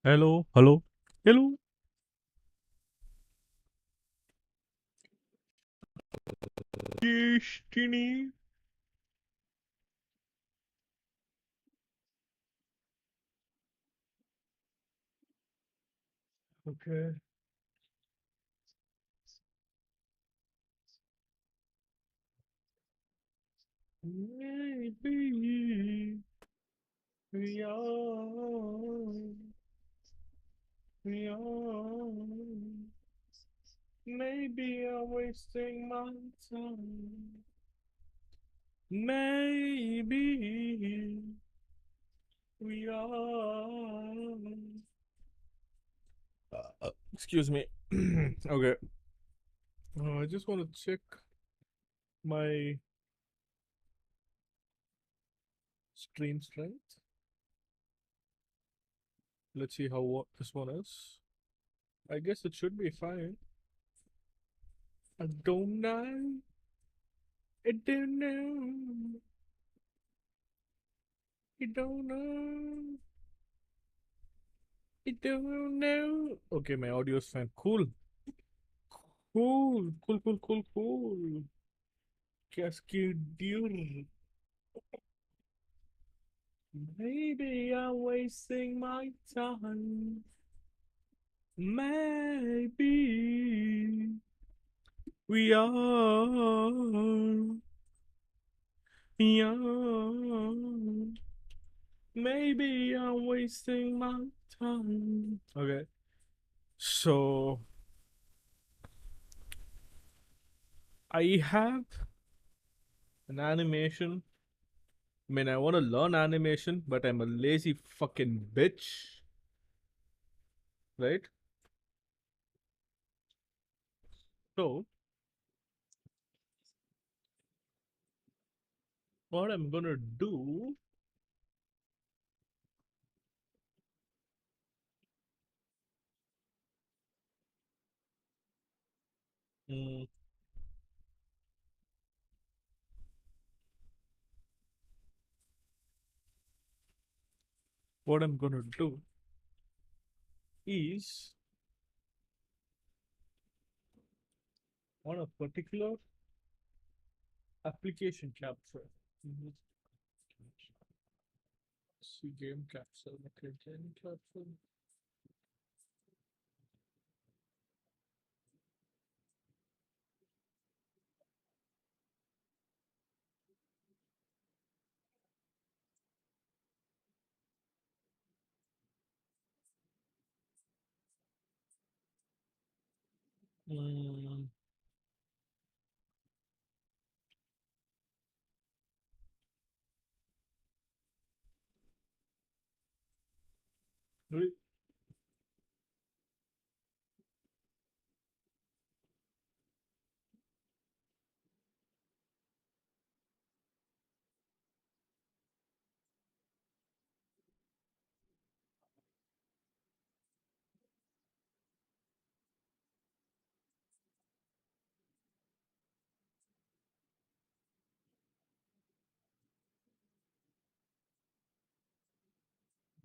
Hello, hello, hello. Destiny. Okay. Maybe we are, we are. Maybe I'm wasting my time. Maybe we are. Excuse me. Okay. I just want to check my stream strength. Let's see how what this one is. I guess it should be fine. I don't know. I don't know. I don't know. I don't know. Okay, my audio is fine. Cool. Cool. Cool, cool, cool, cool. Cascadeur. Maybe I'm wasting my time. Maybe we are. Yeah. Maybe I'm wasting my time. Okay. So I have an animation. I mean, I want to learn animation, but I'm a lazy fucking bitch, right? So what I'm gonna do? mm, what I'm gonna do is on a particular application capture. Mhm. See game capture. Okay, game capture. Mm,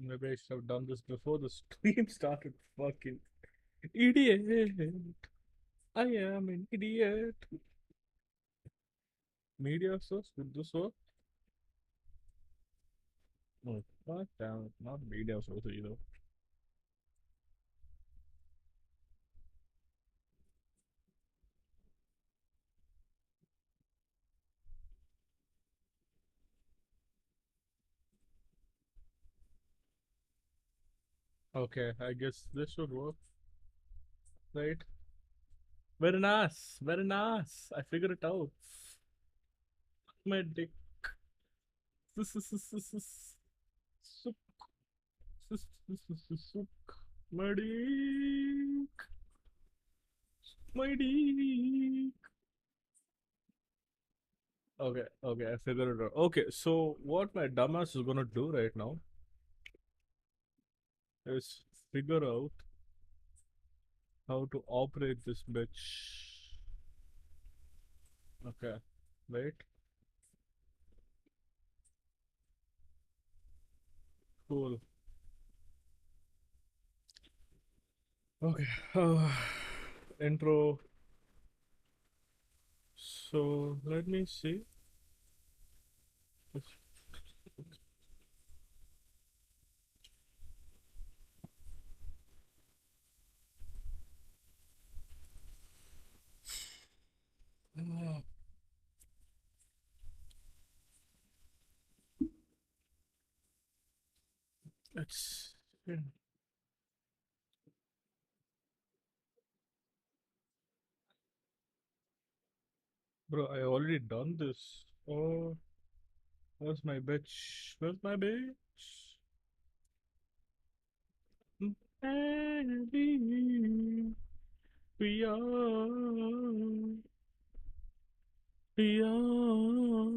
maybe I should have done this before the stream started. Fucking idiot. I am an idiot. Media source, with this work? Oh, god damn it. Not media source either. Okay, I guess this should work, right? Very nice. Very nice. I figured it out. My dick. Suck. Suck. My dick. My dick. Okay, okay, I figured it out. Okay, so what my dumbass is gonna do right now is figure out how to operate this bitch. Okay, wait, cool. Okay. Intro. So let me see. Uh, It's bro. I already done this. Oh, where's my bitch? Where's my bitch? Baby, we are, we are.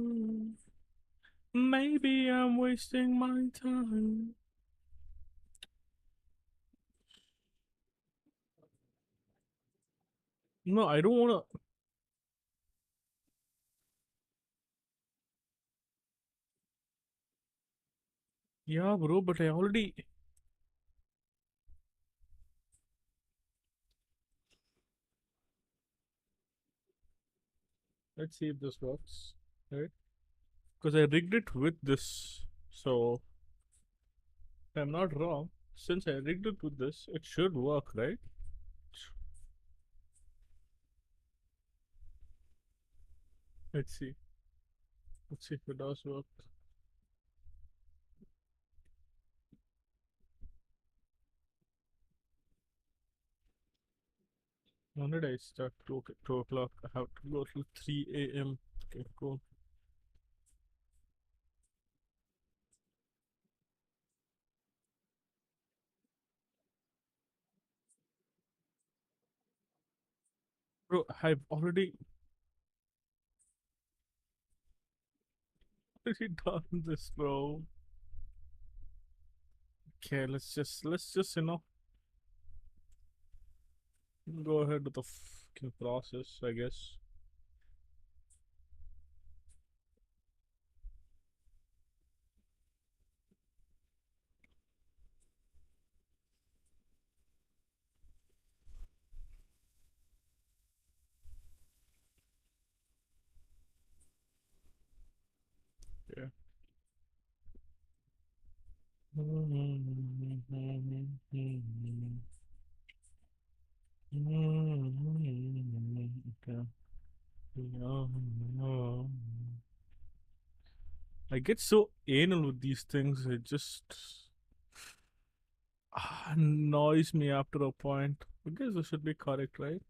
Maybe I'm wasting my time. No, I don't wanna. Yeah, bro, but I already. Let's see if this works. Right? Because I rigged it with this. So, if I'm not wrong, since I rigged it with this, it should work, right? Let's see. Let's see if it does work. When did I start? 2, okay, 2 o'clock. I have to go till 3 a.m. Okay, cool. Bro, already done this, bro. Okay, let's just go ahead with the fucking process, I guess. Yeah. Okay. Yeah. I get so anal with these things. It just annoys me after a point. I guess this should be correct, right?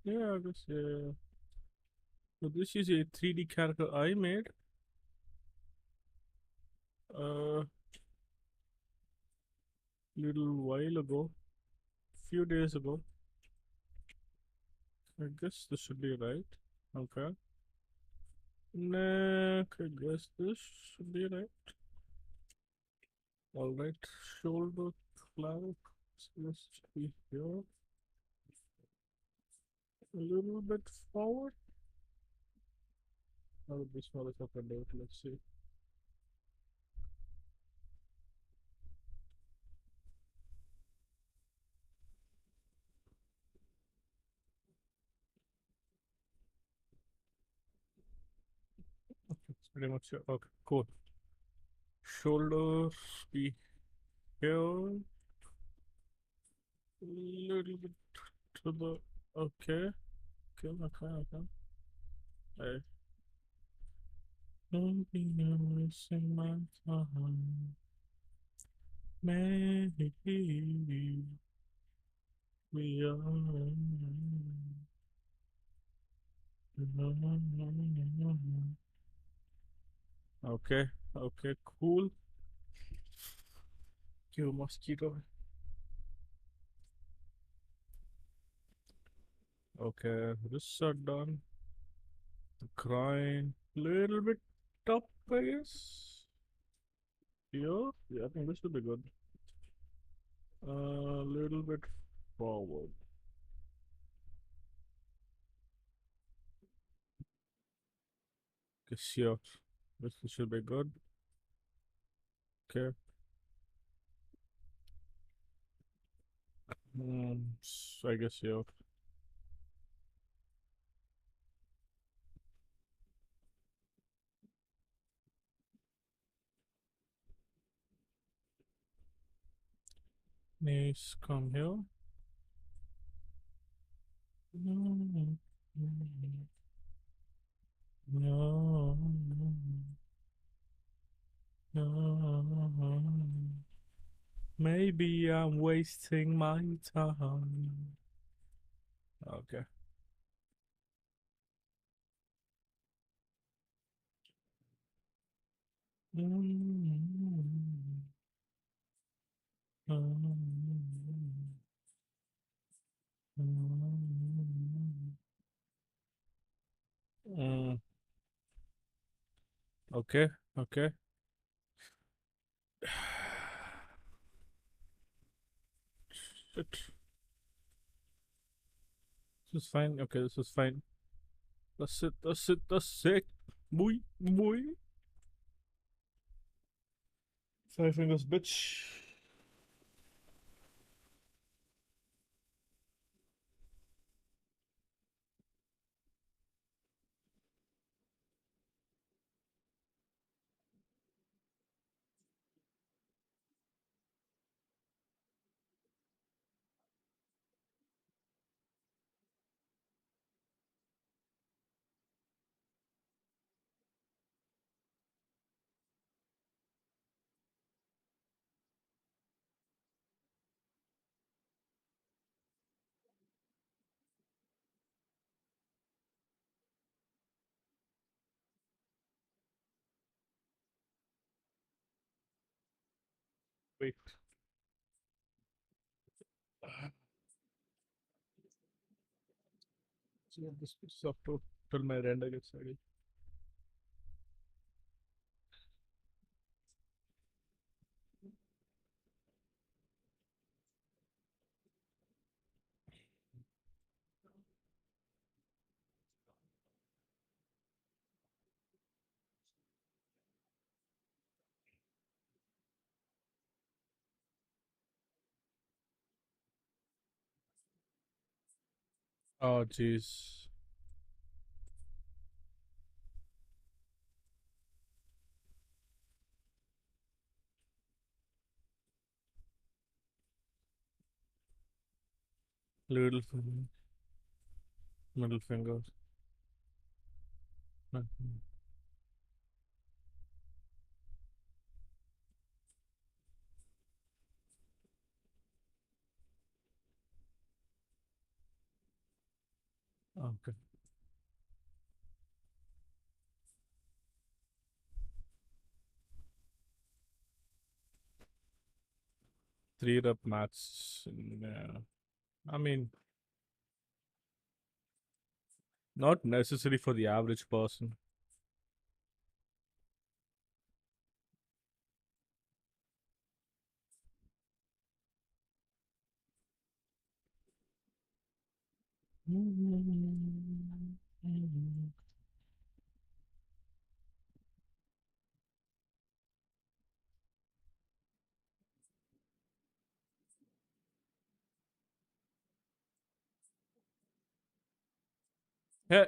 Yeah, I guess. Yeah. So this is a 3D character I made. A little while ago, few days ago. I guess this should be right. Okay. Neck. I guess this should be right. All right. Shoulder cloud. This should be here. A little bit forward. How would this motherfucker do it? Let's see. It's pretty much here. Okay, cool. Shoulders be here. Little bit to the. Okay. Okay, okay, okay. I don't be missing my time. Maybe we are. Okay, okay, cool. Kill mosquito. Okay, this are done. Crying. Little bit up, I guess. Here? Yeah, I think this should be good. A little bit forward. Okay, sure. This should be good. Okay. I guess you. Please come here. No. No. Maybe I'm wasting my time. Okay. Mm, okay, okay. Shit. This is fine. Okay, this is fine. That's it, that's it, that's it. Boy, boy. Five fingers, bitch. Wait. So this is up to till my render gets ready. Oh, jeez. Little finger, middle finger. Okay. 3 rep mats. Yeah. I mean, not necessary for the average person. Hey,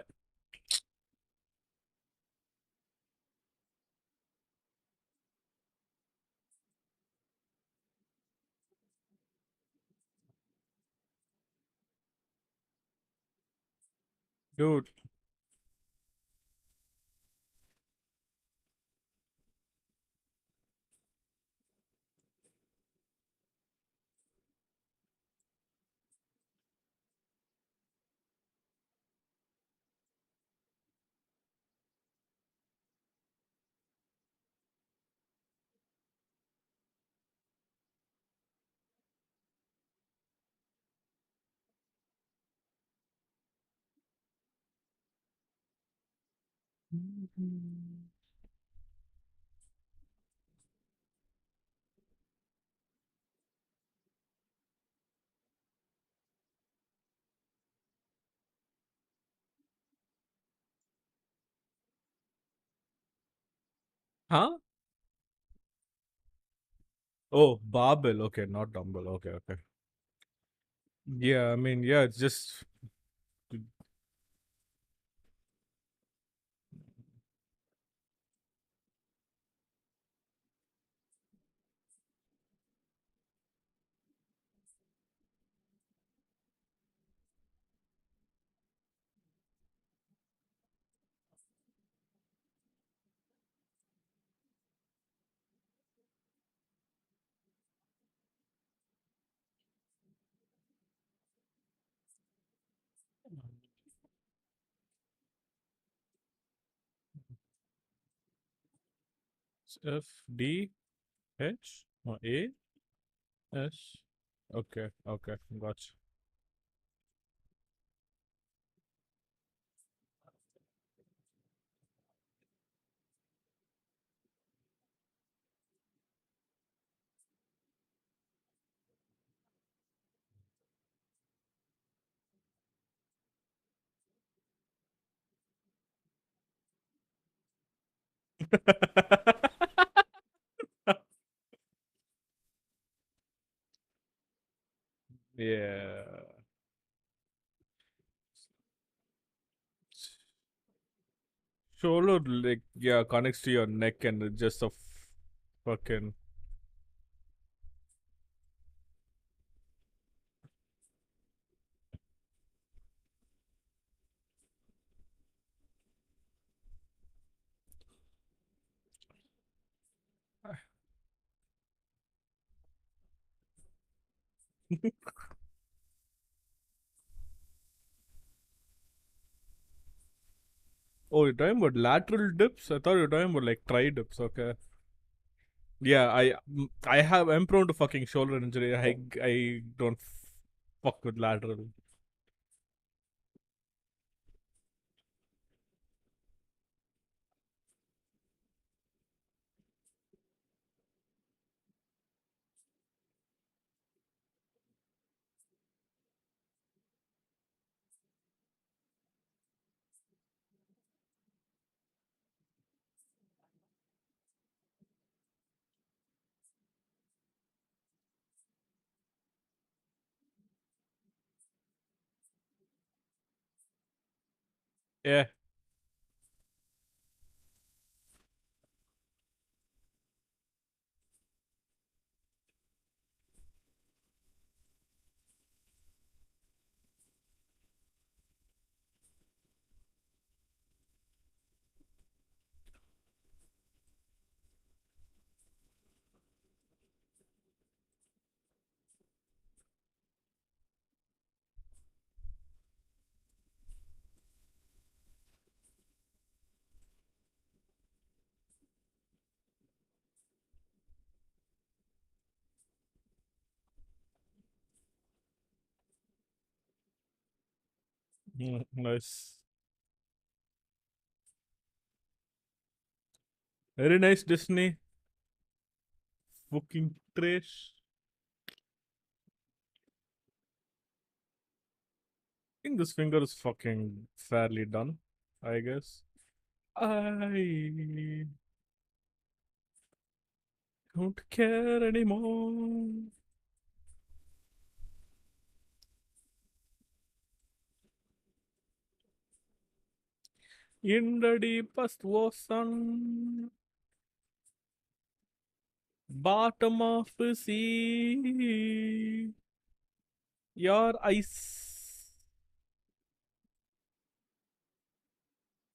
dude. Huh? Oh, barbell. Okay, not dumbbell. Okay, okay. Yeah, I mean, yeah, it's just F D H or A S. Okay, okay, gotcha. Yeah. Shoulder, like, yeah, connects to your neck and it's just a fucking. Oh, you're talking about lateral dips? I thought you were talking about like tri dips. Okay. Yeah, I have. I'm prone to fucking shoulder injury. I don't fuck with lateral. Yeah. Nice. Very nice, Disney. Fucking trash. I think this finger is fucking fairly done, I guess. I don't care anymore. In the deepest ocean, bottom of the sea, your eyes,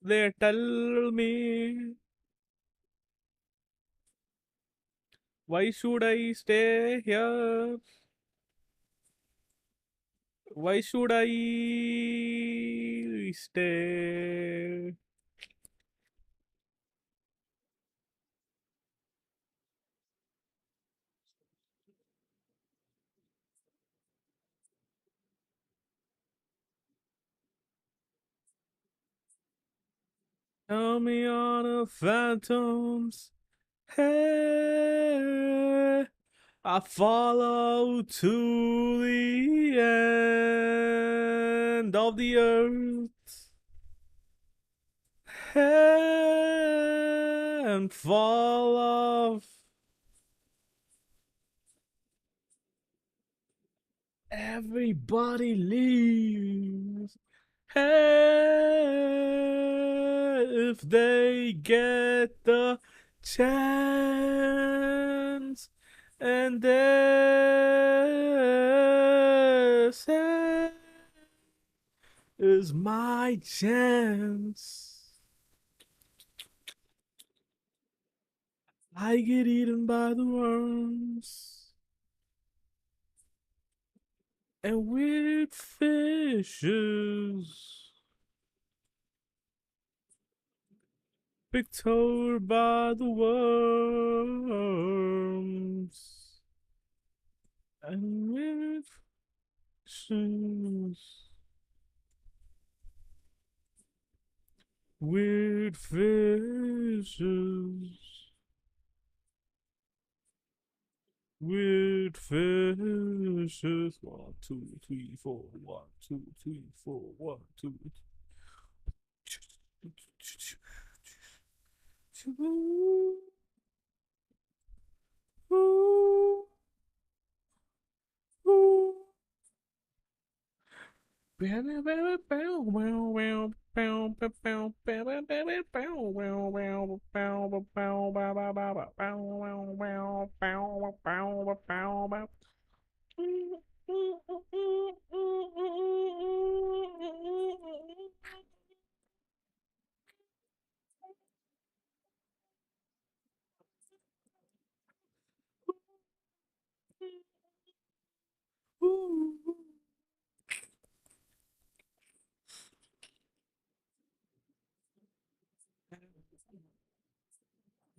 they tell me, why should I stay here? Why should I stay? Tell me on the phantoms. Hey, I follow to the end of the earth. Hey, and fall off. Everybody leaves. Hey, if they get the chance, and this is my chance. I get eaten by the worms and weird fishes. Picked over by the worms and weird fishes. Weird fishes. Weird fishes. 1, 2, 3, 4. 1, 2, 3, 4. 1, 2.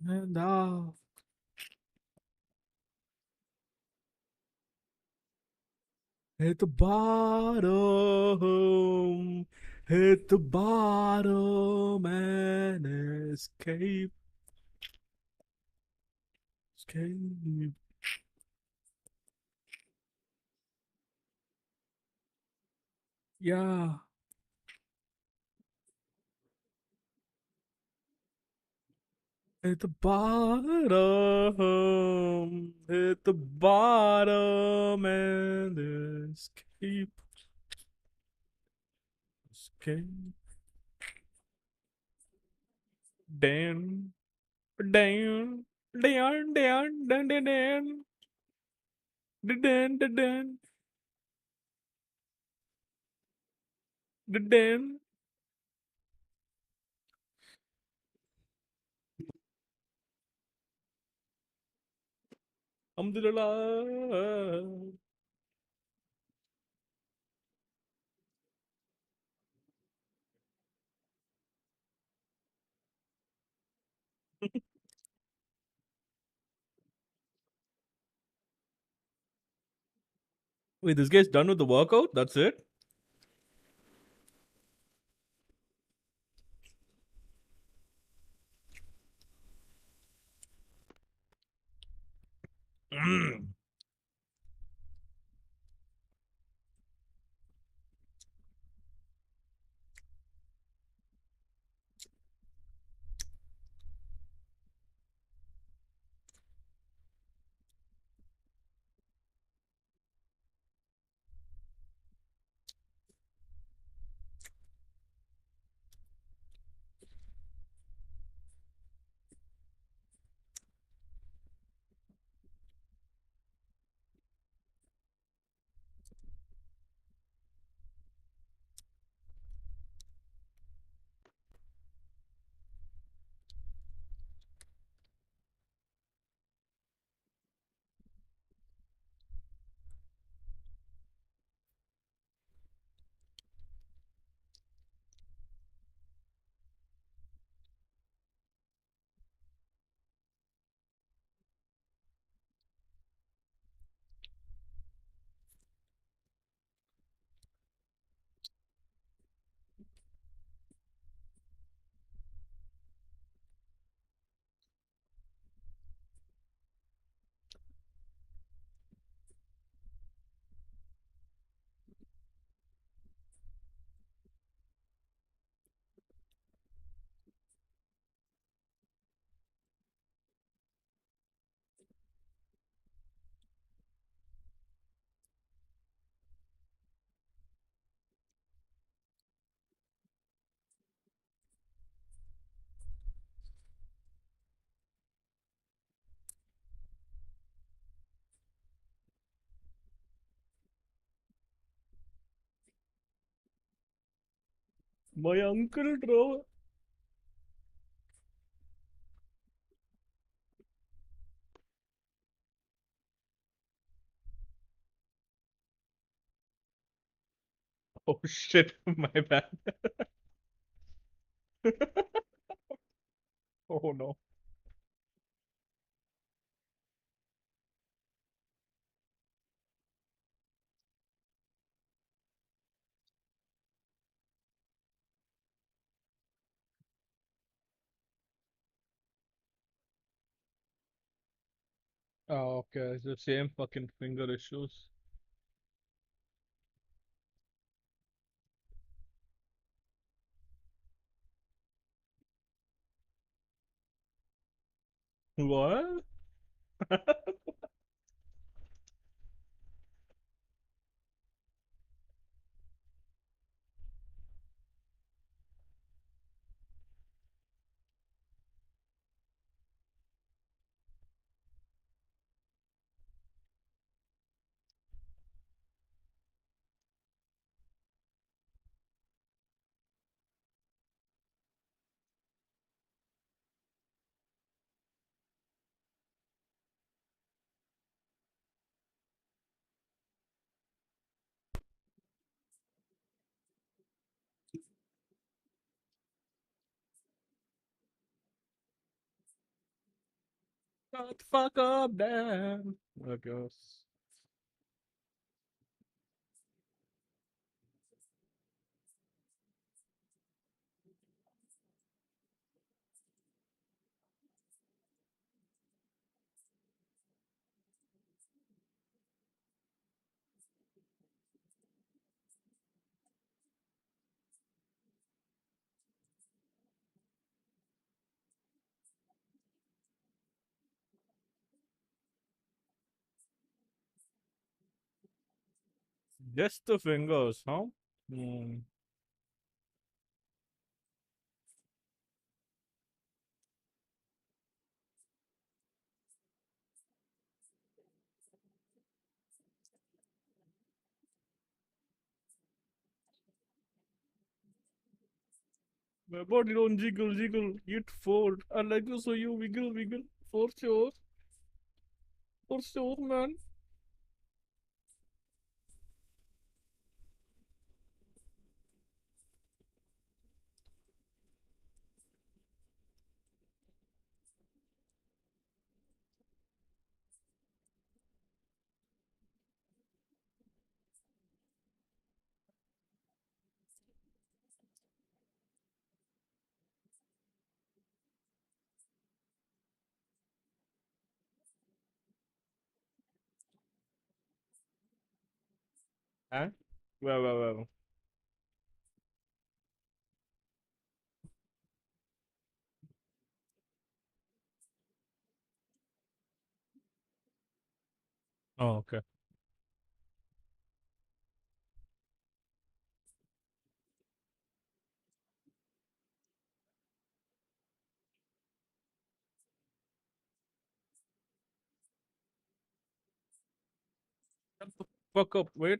And hit the bottom, hit the bottom and escape, escape. Yeah, hit the bottom and escape, escape. Down, down, down, down, down, down, down, down, down, down, down. Alhamdulillah. Wait, this guy's done with the workout? That's it? Mm. My uncle drove. Oh shit, my bad. Oh no. Oh, okay. It's the same fucking finger issues. What? Shut the fuck up, damn. I guess. Just the fingers, huh? Hmm. My body don't jiggle, jiggle. It fold. I like to show you wiggle, wiggle. For sure. For sure, man. Huh? Well. Oh, okay. Shut the fuck up. Wait.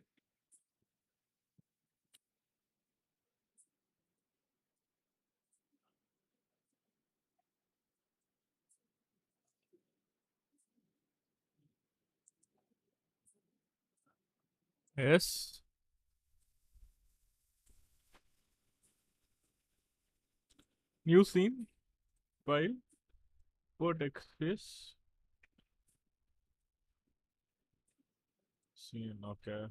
Yes. New scene. File. Vertex. Yes. Scene. Okay.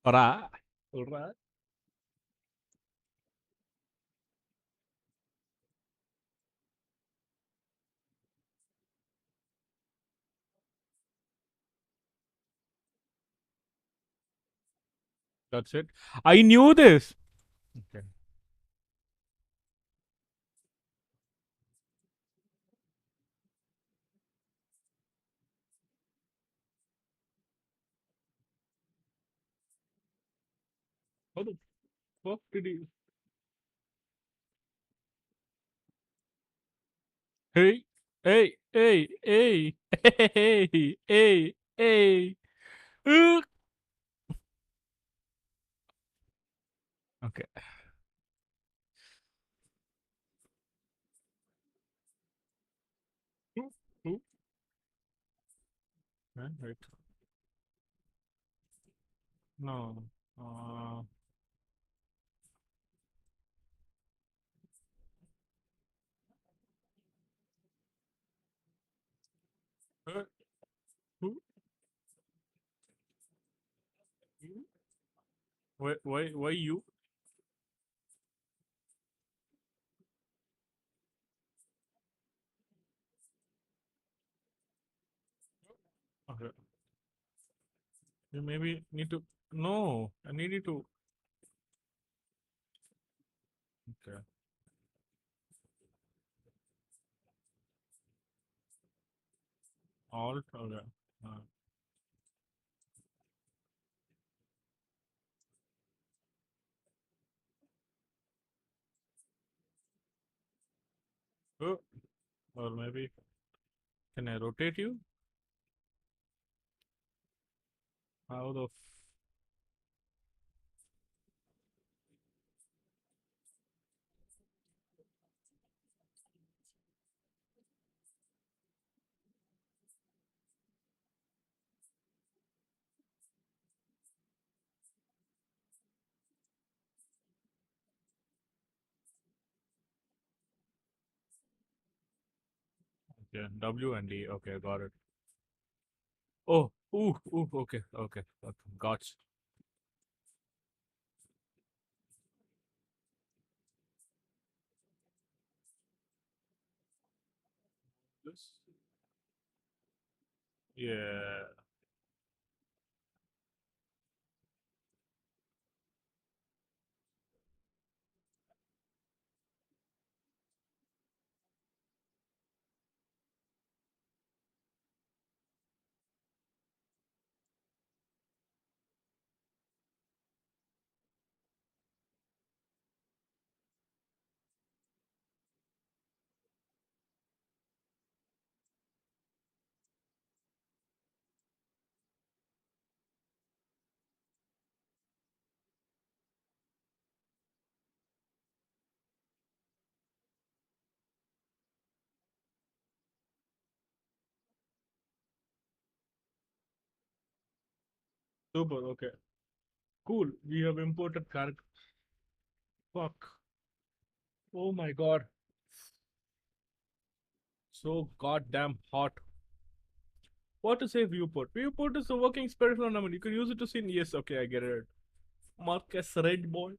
Alright. Alright. That's it. I knew this. Okay. How the fuck did he? Hey, hey, hey, hey, hey, hey, hey. uh. Okay. Ooh, ooh. Right. No. Uh, uh, ooh, ooh. Why you? Okay. You maybe need to. No, I needed to. Okay. Alt. Okay. Uh, oh, or maybe can I rotate you? How the? Yeah, W and D. Okay, got it. Oh, ooh. Okay. Gotcha. This. Yeah. Super. Okay. Cool. We have imported character. Fuck. Oh my god. So goddamn hot. What to say viewport? Viewport is a working special ornament. You can use it to see. Yes, okay, I get it. Marcus Red Boy.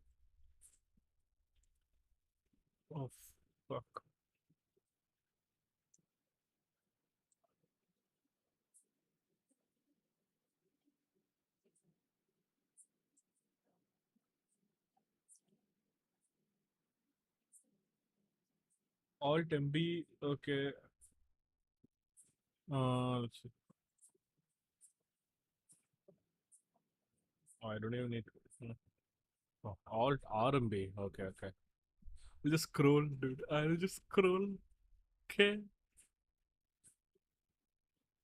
Oh fuck. Alt MB. Okay. Let's see. Oh, I don't even need. Oh, Alt RMB. Okay. I'll just scroll, dude. I'll just scroll. Okay.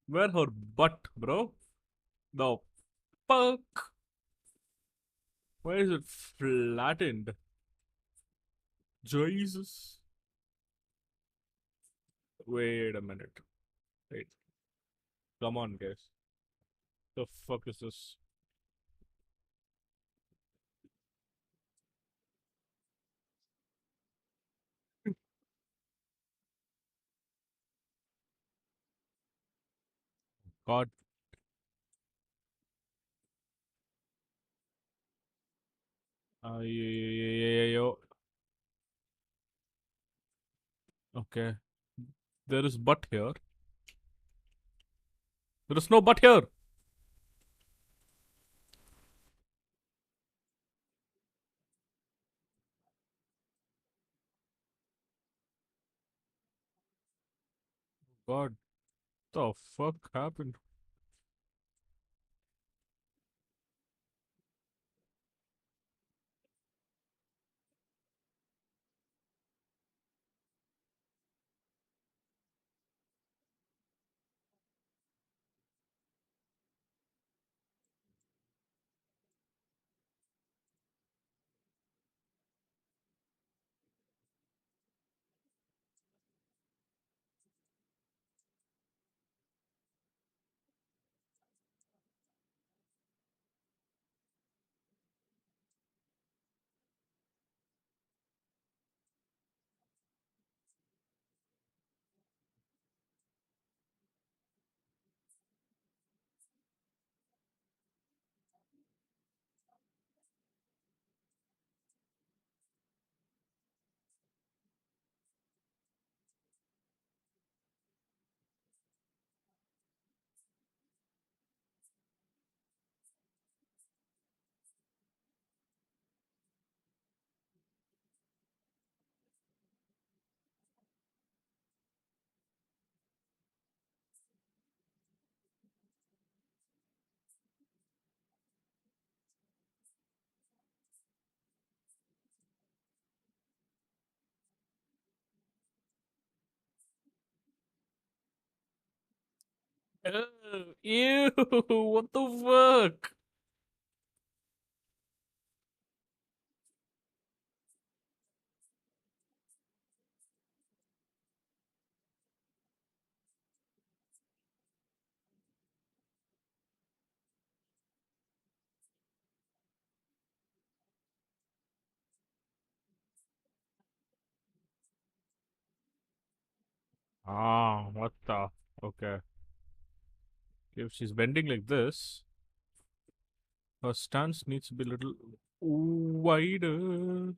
Where her butt, bro? The fuck? Why is it flattened? Jesus. Wait a minute. Wait. Come on, guys. The fuck is this? God. Yo. Okay. There is butt here. There is no butt here. God. The fuck happened? Ew, what the fuck? Ah, what the? Okay. If she's bending like this, her stance needs to be a little wider.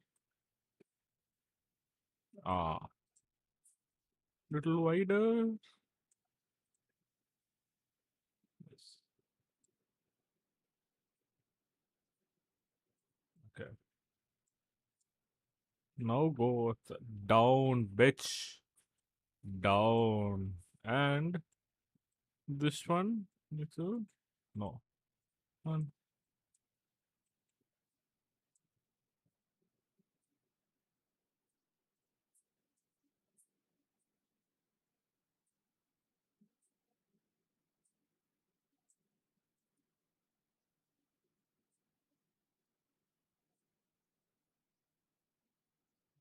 Ah, little wider. Yes. Okay. Now go with down, bitch. Down. And this one? Little? No. One.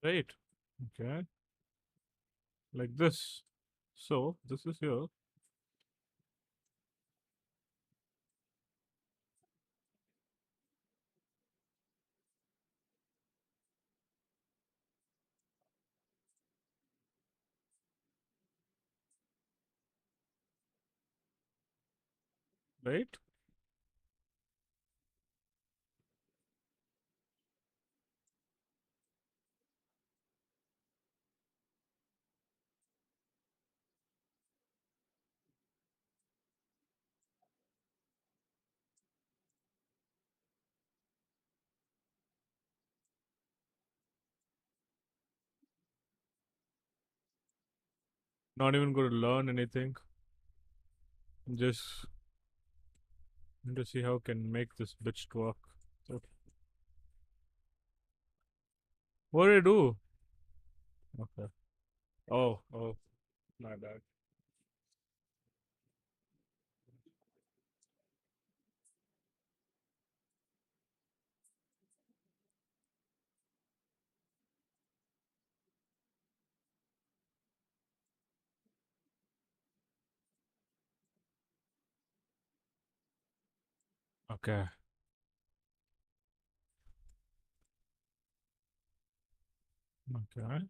Right. Okay. Like this. So, this is here. Right? Not even going to learn anything. Just to see how I can make this bitch work. So, what do I do? Okay. Oh, my bad. Okay. Okay.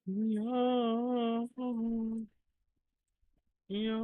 Yeah. Yeah.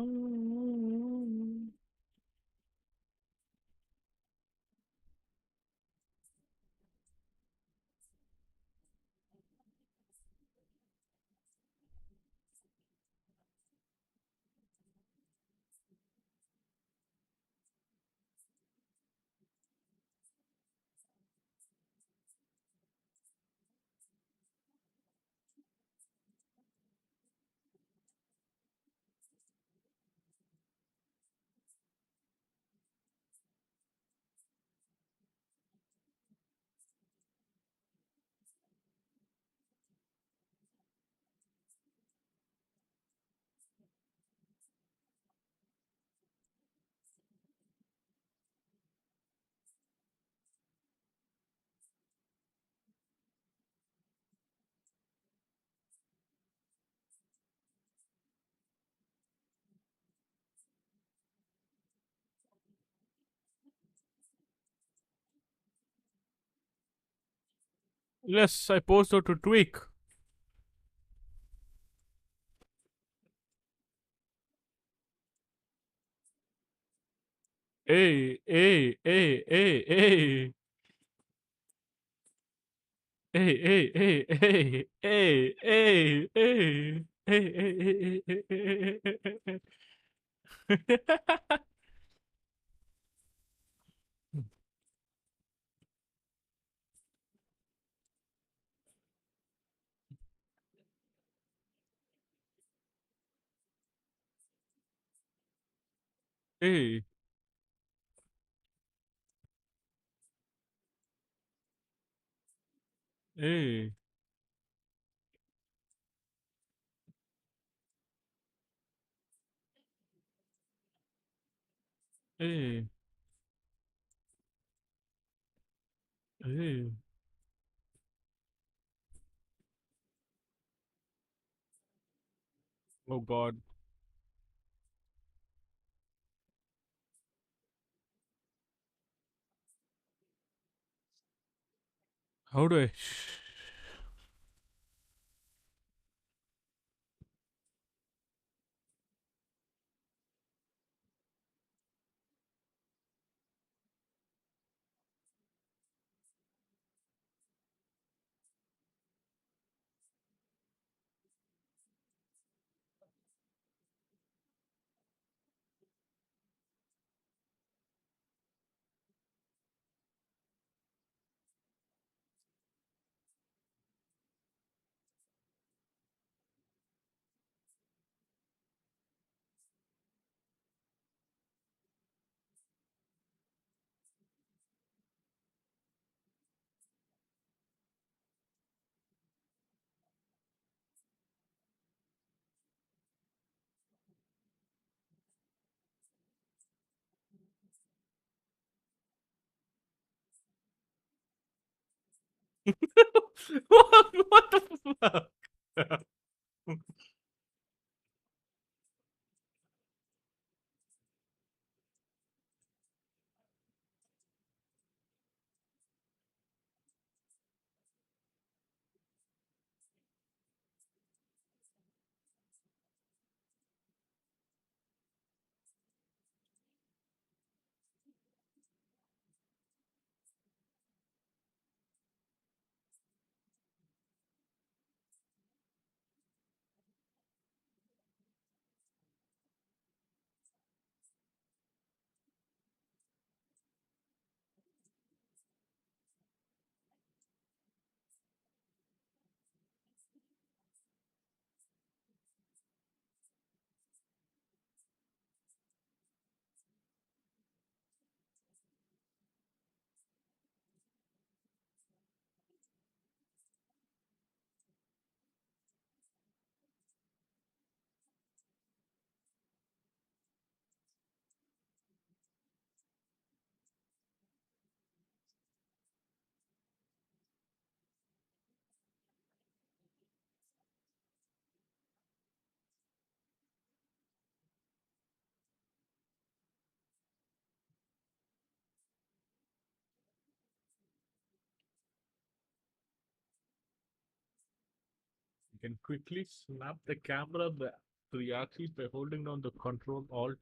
Yes, I posed her to tweak. Hey, hey, hey, hey, hey. Hey, hey, hey, hey, hey, hey, hey, hey, hey, hey, hey, hey, hey, hey, hey. Oh God, how do I? What the fuck? You can quickly snap the camera to the axis by holding down the control alt.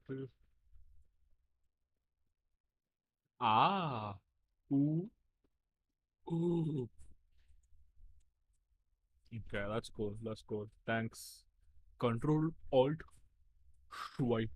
Ah, ooh, ooh. Okay, that's cool. That's cool. Thanks. Control alt swipe.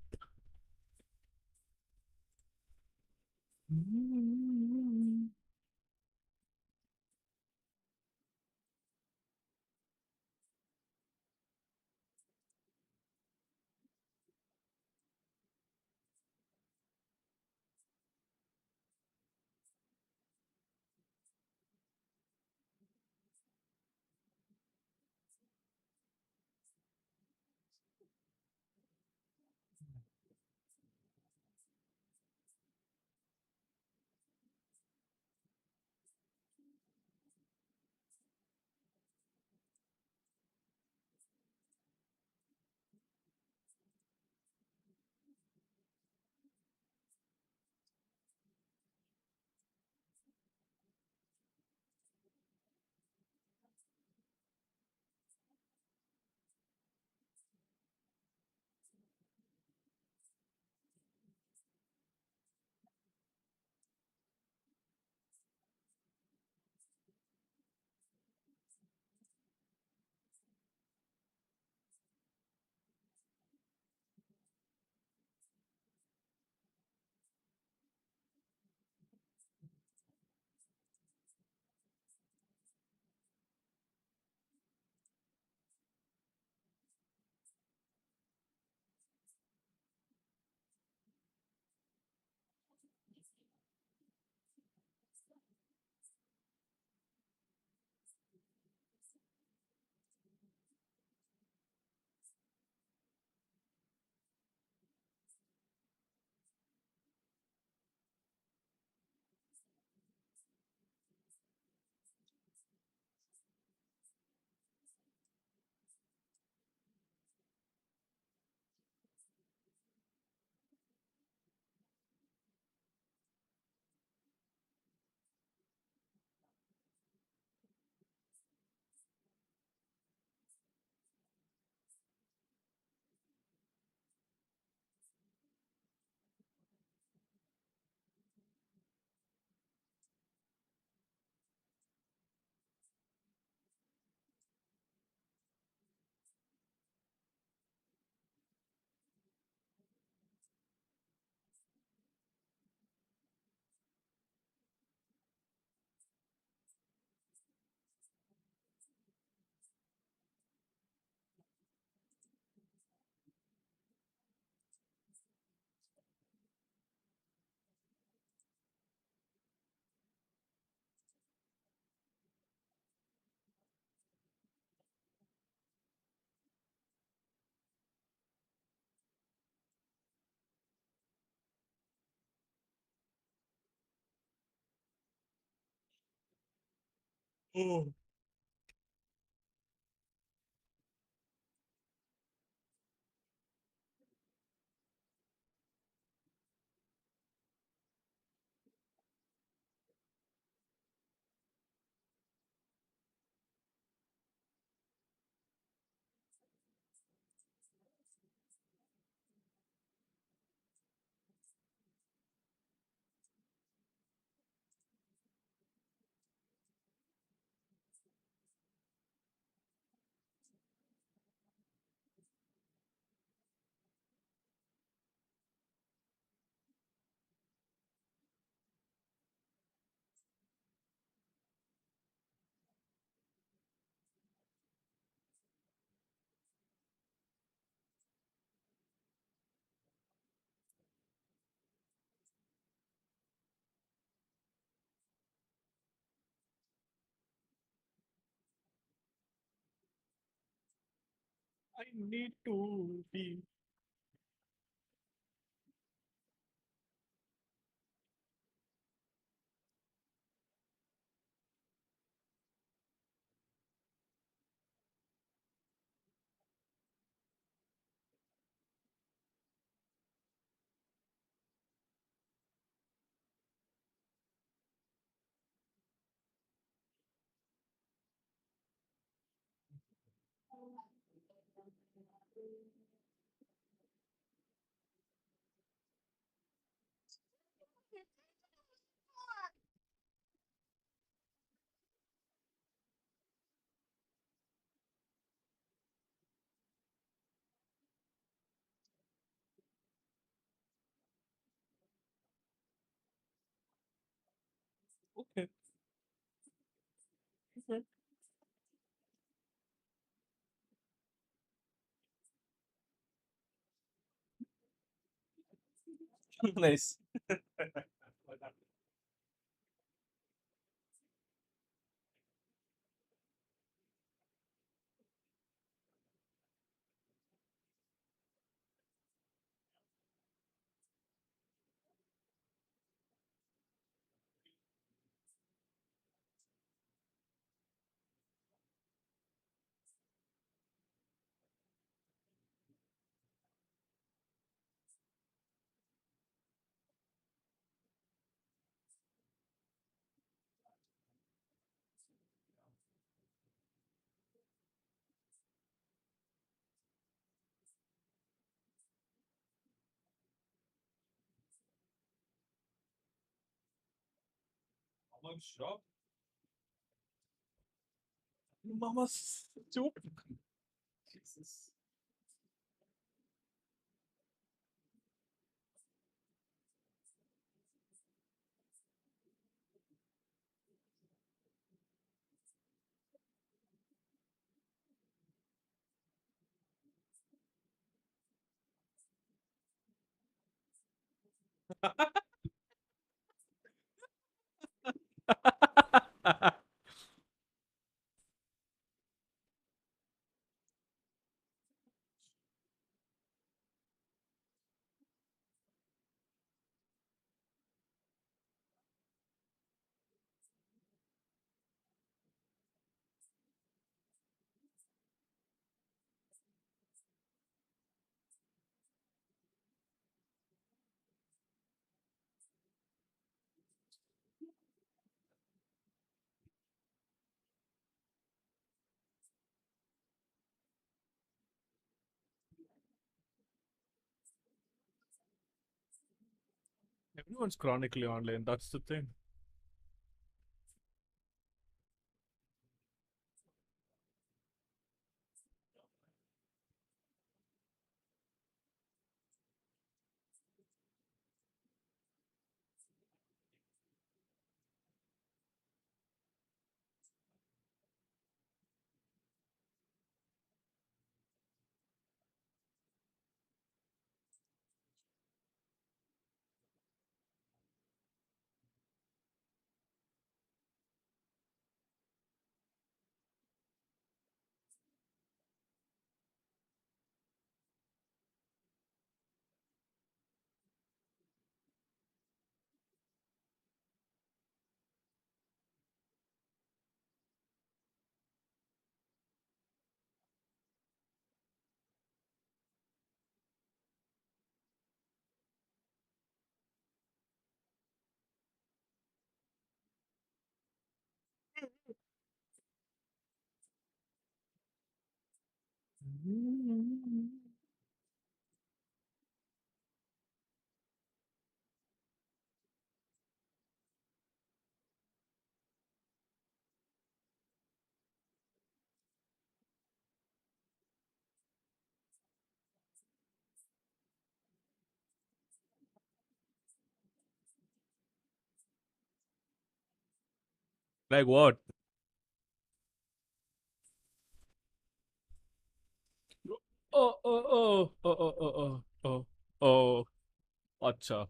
Oh. I need to be. Okay. Okay. Nice. Mama's shop. Mama's soup. Jesus. Everyone's chronically online. That's the thing. Like what? Oh, oh, oh, oh, oh, oh, oh, oh, oh, acha.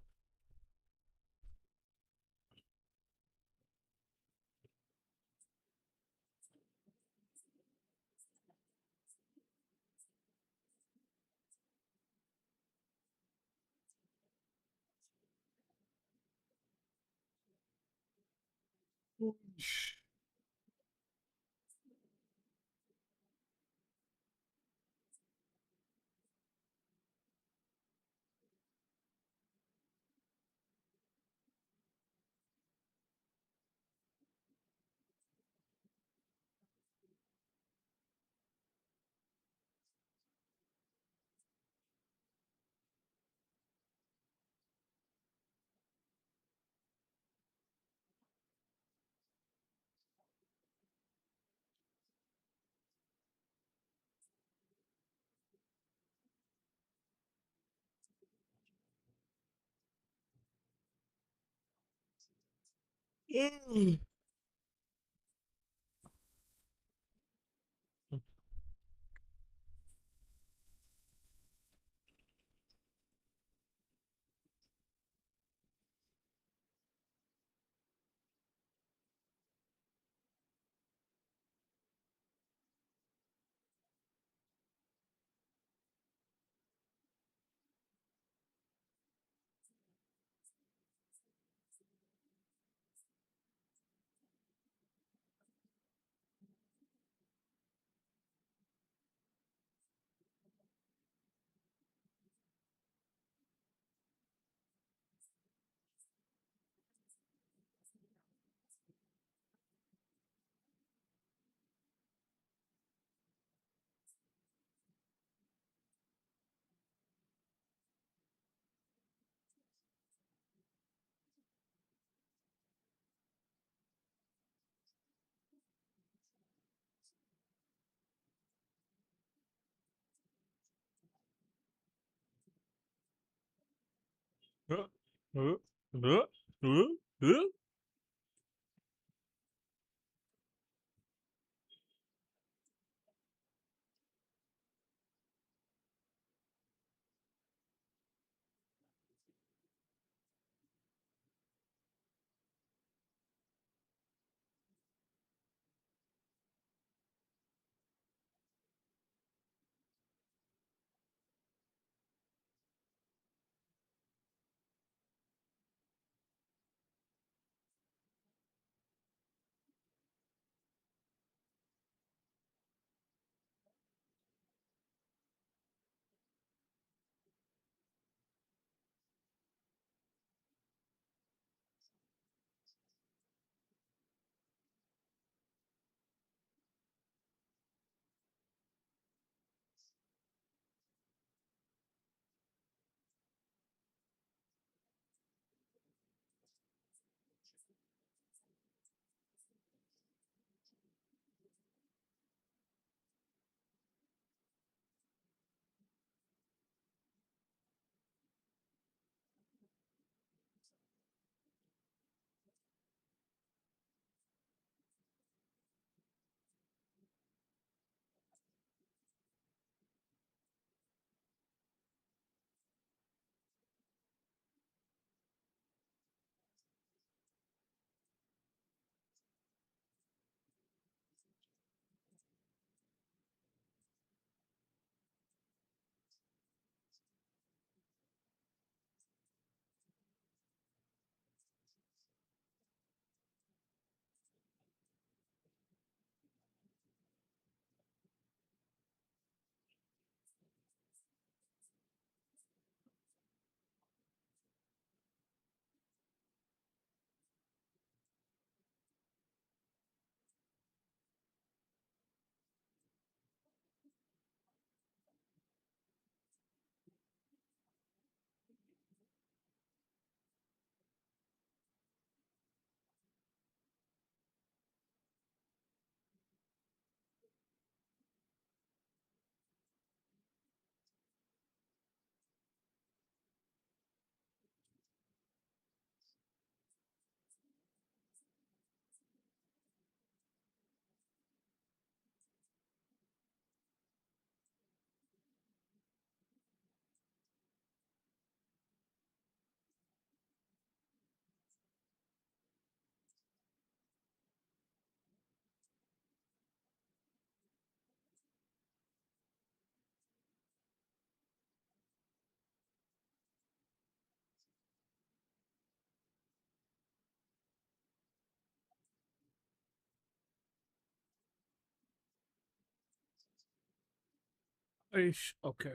Okay,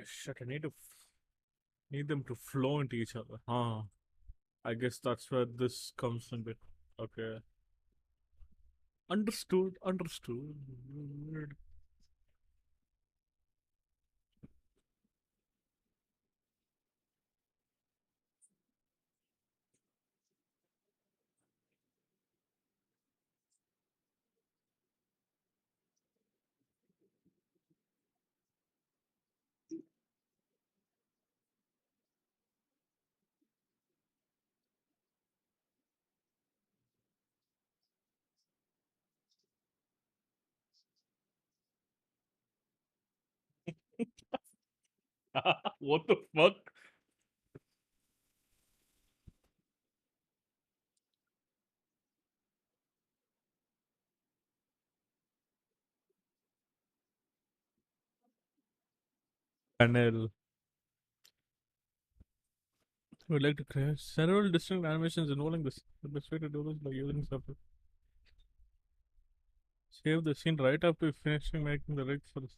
shit. I need them to flow into each other. Huh. I guess that's where this comes in bit. Okay. Understood. Understood. What the fuck? Panel. I would like to create several distinct animations involving this. The best way to do this by using separate. Save the scene right after finishing making the rig for this.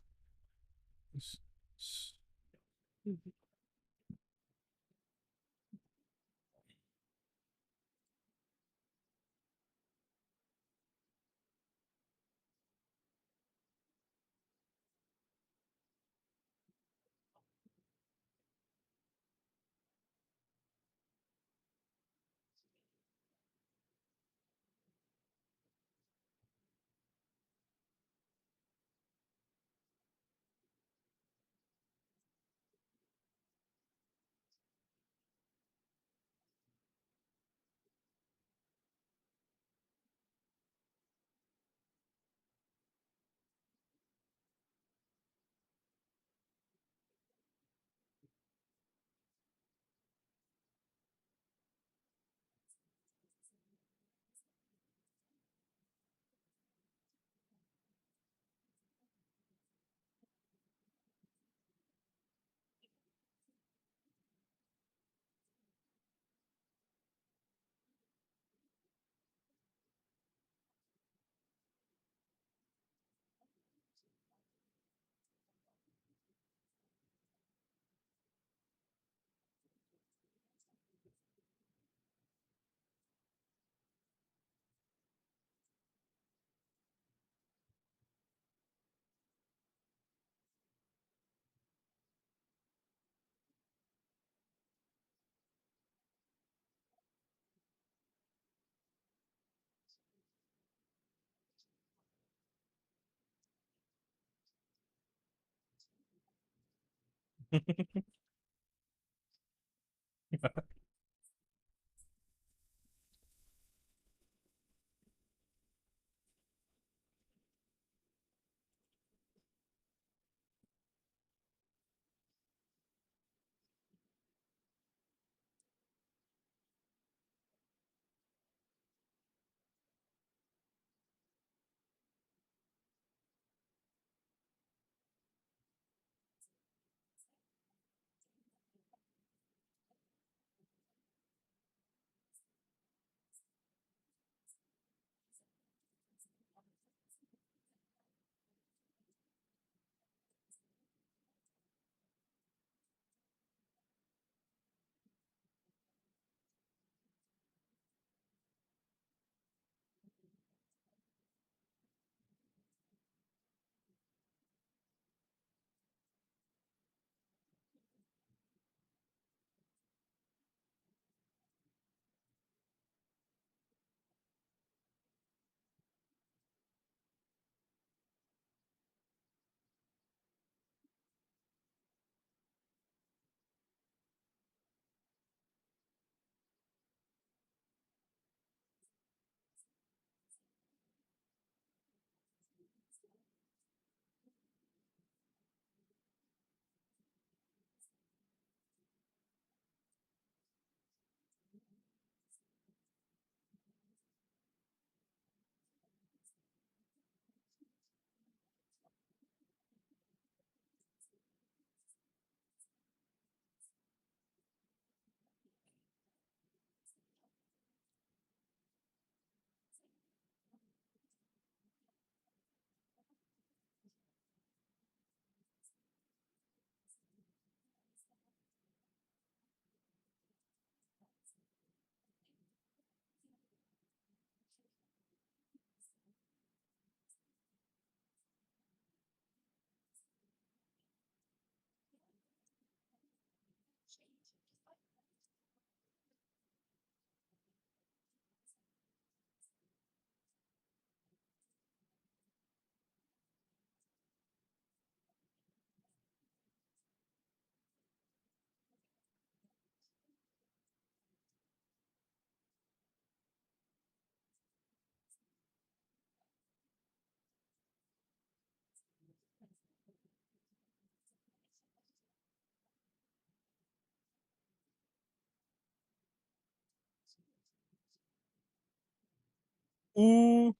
Ooh.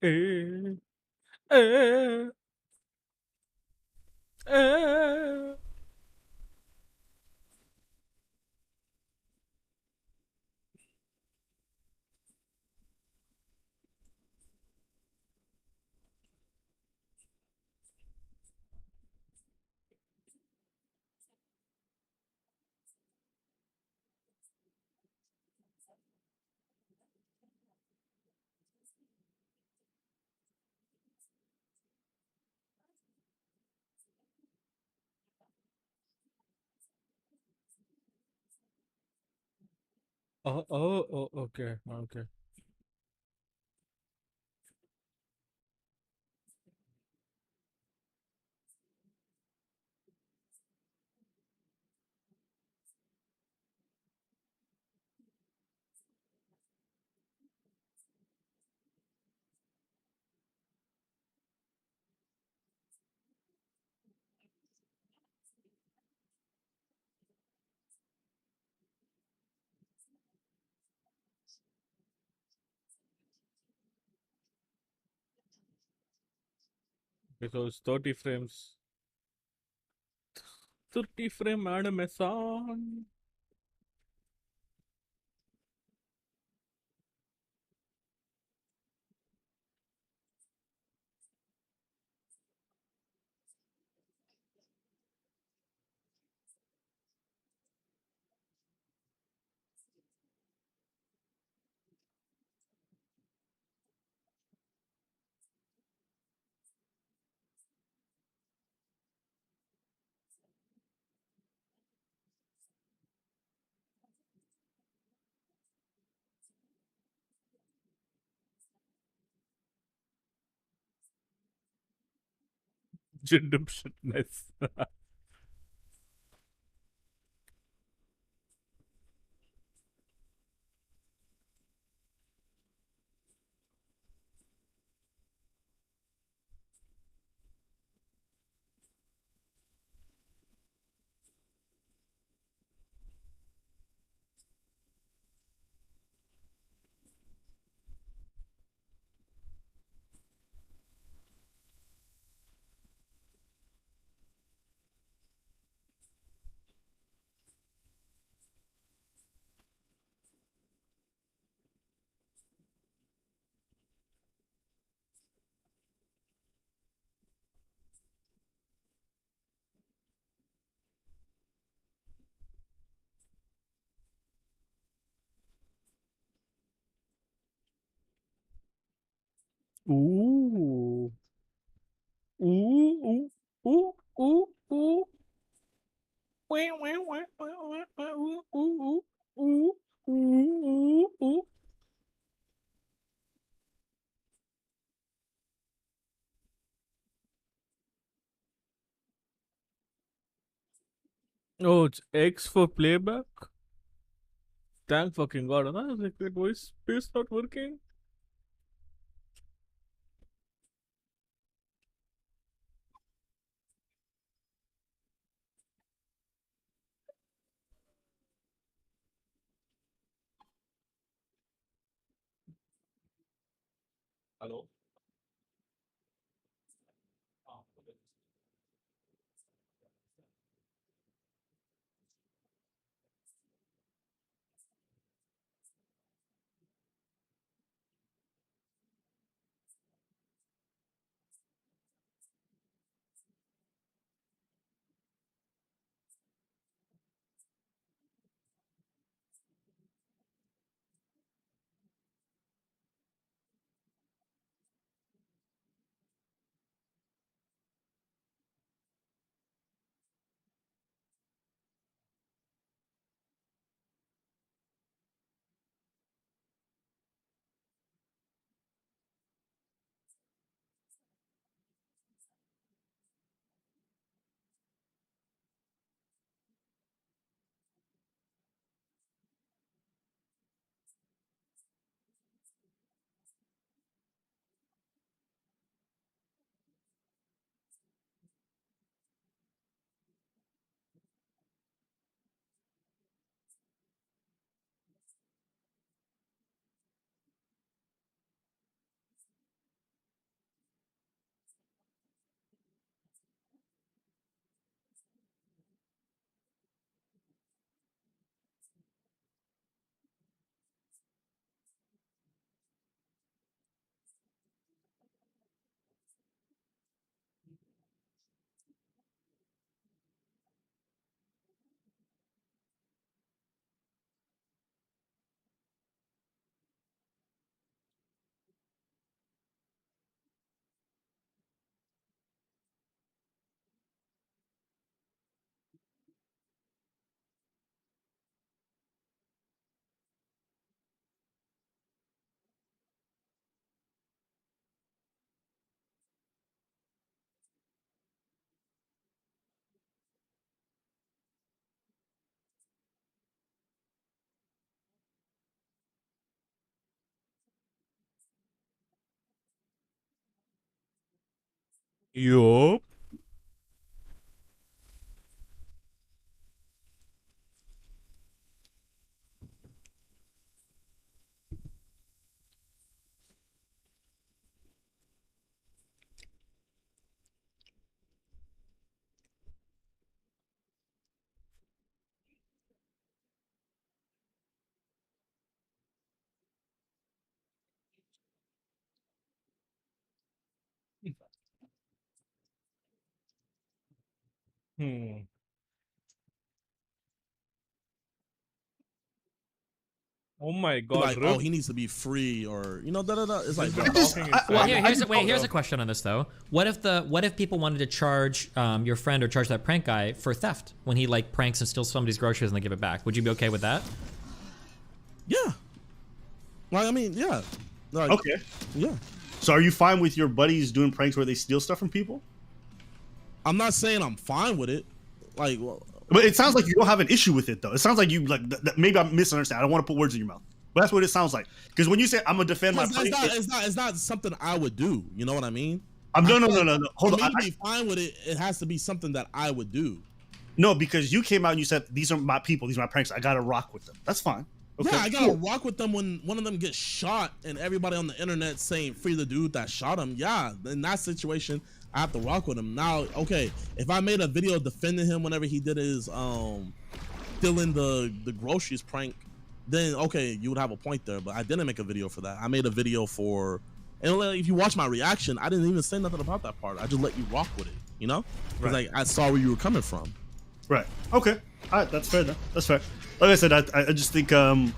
Eh, eh, eh. Okay, okay. Because 30 frames. 30 frame animation. Redemptionness. Ooh. Ooh, ooh, ooh, ooh, ooh. Wah, wah, wah, wah, wah, wah, ooh, ooh, ooh, ooh, ooh, ooh. Oh, it's X for playback? Thank fucking god. And I was like, wait, voice space not working? Hello? Yup. Hmm. Oh my God, Like, oh, Rip. he needs to be free, or da da da. It's like, Just bro, been talking Well, inside. here's a question on this though. What if people wanted to charge your friend or charge that prank guy for theft when he like pranks and steals somebody's groceries and they give it back? Would you be okay with that? yeah. Like, I mean, yeah. Like, Okay. yeah. So are you fine with your buddies doing pranks where they steal stuff from people? I'm not saying I'm fine with it. Like, well, But it sounds like you don't have an issue with it, though. It sounds like you like maybe I'm misunderstanding. I don't want to put words in your mouth, but that's what it sounds like. Because when you say I'm gonna defend my prank, it's not something I would do. You know what I mean? I'm no. For Hold me on. to be fine with it, it has to be something that I would do. No, because you came out and you said these are my people, these are my pranks. I gotta rock with them. That's fine. Okay, Yeah, I gotta cool. rock with them when one of them gets shot and everybody on the internet saying free the dude that shot him. Yeah, in that situation, I have to rock with him. Now, okay, if I made a video defending him whenever he did his stealing the groceries prank, then okay, you would have a point there. But I didn't make a video for that. I made a video for, and if you watch my reaction, I didn't even say nothing about that part. I just let you rock with it, you know? 'Cause, Right. like, I saw where you were coming from. Right. Okay. All right. That's fair. Then. That's fair. Like I said, I just think I'm